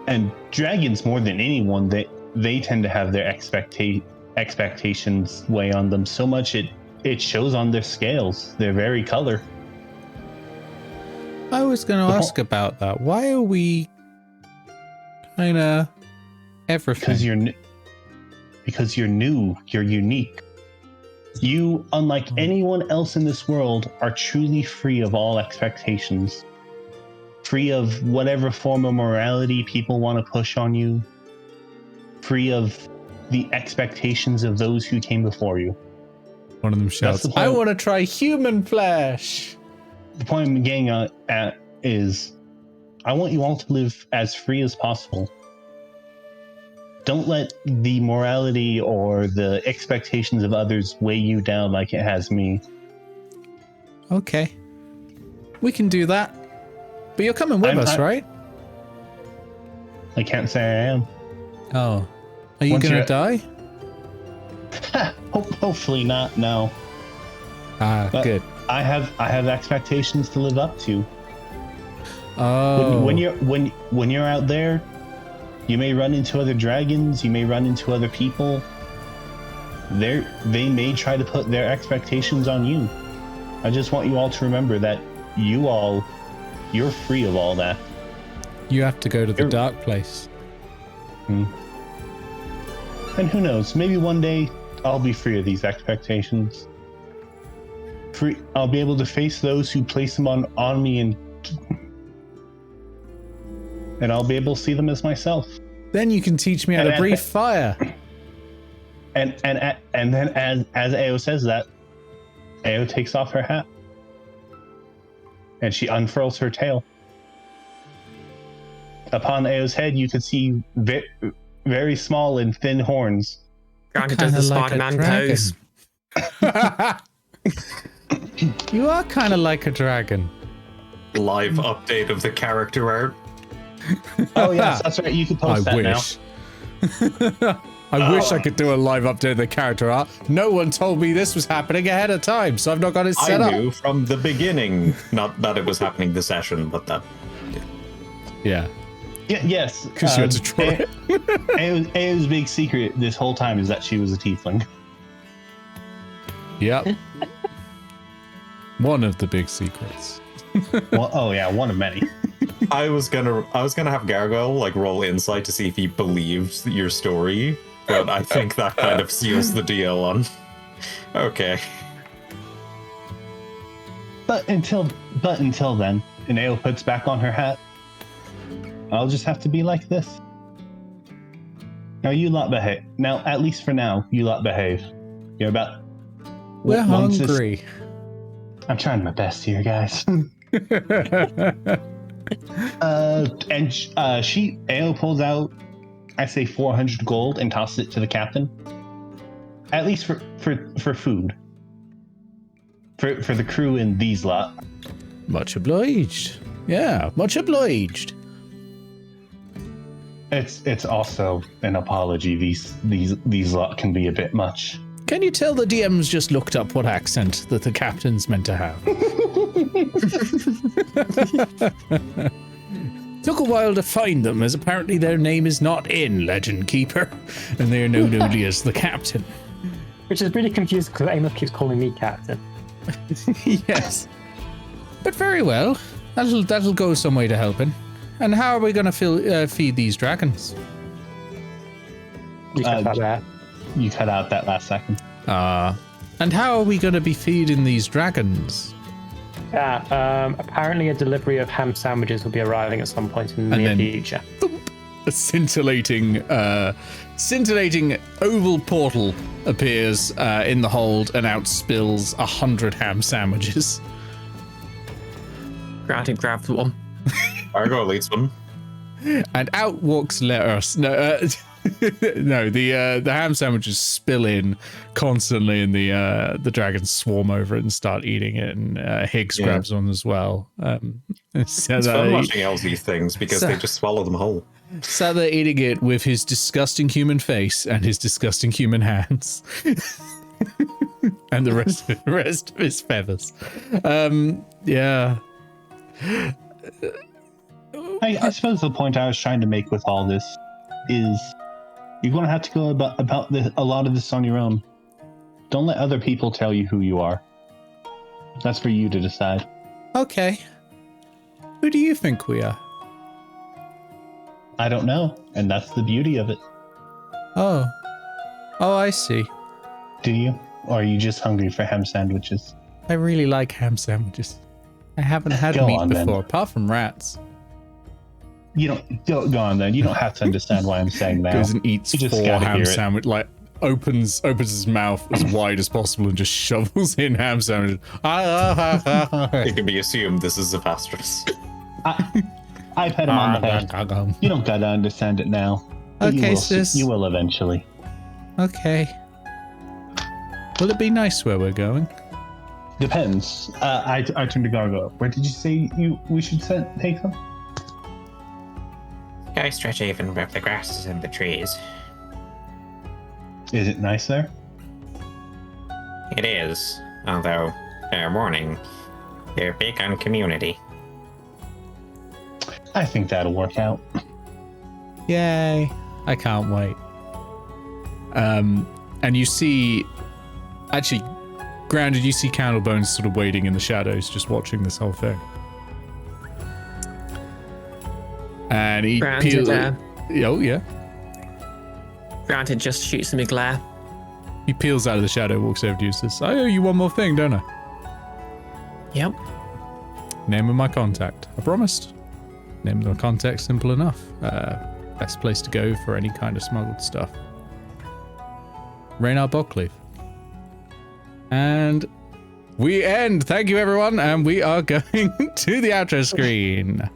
And dragons, more than anyone, they tend to have their expectations weigh on them so much it shows on their scales. They're very color. I was going to ask about that. Why are we kind of everything? Because you're new, you're unique. You, unlike anyone else in this world, are truly free of all expectations. Free of whatever form of morality people want to push on you. Free of the expectations of those who came before you. One of them shouts, I want to try human flesh. The point I'm getting at is, I want you all to live as free as possible. Don't let the morality or the expectations of others weigh you down like it has me. Okay. We can do that. But you're coming with us, right? I can't say I am. Oh. Are you going to die? Hopefully not, no. Ah, But good. I have expectations to live up to. Oh. When you're out there, You may run into other dragons. You may run into other people. They may try to put their expectations on you. I just want you all to remember that you're free of all that. You have to go to the dark place. And who knows? Maybe one day I'll be free of these expectations. I'll be able to face those who place them on me, and I'll be able to see them as myself. Then you can teach me how to breathe fire. And then as Eao says that, Eao takes off her hat and she unfurls her tail. Upon Eo's head, you can see very small and thin horns. Granted, does the Spider-Man pose. You are kind of like a dragon. Live update of the character art. Oh yes, that's right. You can post that wish. now. I wish I could do a live update of the character art. No one told me this was happening ahead of time, so I've not got it set up. I knew from the beginning, not that it was happening this session, but that. Yeah. Yes. Because you had to draw it. Eo's big secret this whole time is that she was a tiefling. Yep. One of the big secrets. Well, oh yeah, one of many. I was gonna have Gargoyle like roll insight to see if he believes your story, but I think that kind of seals the deal on. Okay. But until then, and Eao puts back on her hat. I'll just have to be like this. Now you lot behave. Now, at least for now, you lot behave. You're about. We're hungry. I'm trying my best here, guys. Eao pulls out, I say 400 gold and tosses it to the captain. At least for food. For the crew in these lot. Much obliged. Yeah, much obliged. It's also an apology. These lot can be a bit much. Can you tell the DM's just looked up what accent that the captain's meant to have? Took a while to find them, as apparently their name is not in Legend Keeper, and they are known only as the captain. Which is really confusing because Amos keeps calling me captain. Yes. But very well. That'll go some way to helping. And how are we going to feed these dragons? You cut that out. You cut out that last second. And how are we going to be feeding these dragons? Yeah, apparently a delivery of ham sandwiches will be arriving at some point in the near future. A scintillating oval portal appears in the hold, and out spills 100 ham sandwiches. Granted, grabs one. Gargoyle eats one. And out walks Letters. No, no, the ham sandwiches spill in constantly, and the dragons swarm over it and start eating it. And Higgs grabs one as well. It's fun watching elves eat things because they just swallow them whole. Sat there eating it with his disgusting human face and his disgusting human hands, and the rest of his feathers. Yeah. I suppose the point I was trying to make with all this is you're going to have to go about a lot of this on your own. Don't let other people tell you who you are. That's for you to decide. Okay. Who do you think we are? I don't know, and that's the beauty of it. Oh, I see. Do you? Or are you just hungry for ham sandwiches? I really like ham sandwiches. I haven't had Go meat on, before, then. apart from rats. You don't go on then. You don't have to understand why I'm saying that. Goes and eats You just 4 gotta ham hear it. sandwich, like opens his mouth as wide as possible and just shovels in ham sandwiches. It can be assumed this is Zephastrus. I pet him on the head. You don't gotta understand it now. But Okay, you will, sis. You will eventually. Okay. Will it be nice where we're going? Depends. I turn to Gargoyle. Where did you say we should take them? I stretch even where the grasses and the trees. Is it nice there? It is, although, fair warning, they're big on community. I think that'll work out. Yay. I can't wait. And you see, actually, Grounded, you see Candlebones sort of waiting in the shadows, just watching this whole thing. And he peels. Oh, yeah. Grounded just shoots him a glare. He peels out of the shadow, walks over to you, says, I owe you one more thing, don't I? Yep. Name of my contact. I promised. Name of my contact, simple enough. Best place to go for any kind of smuggled stuff. Raynar Bogcleave. And we end. Thank you, everyone. And we are going to the outro screen.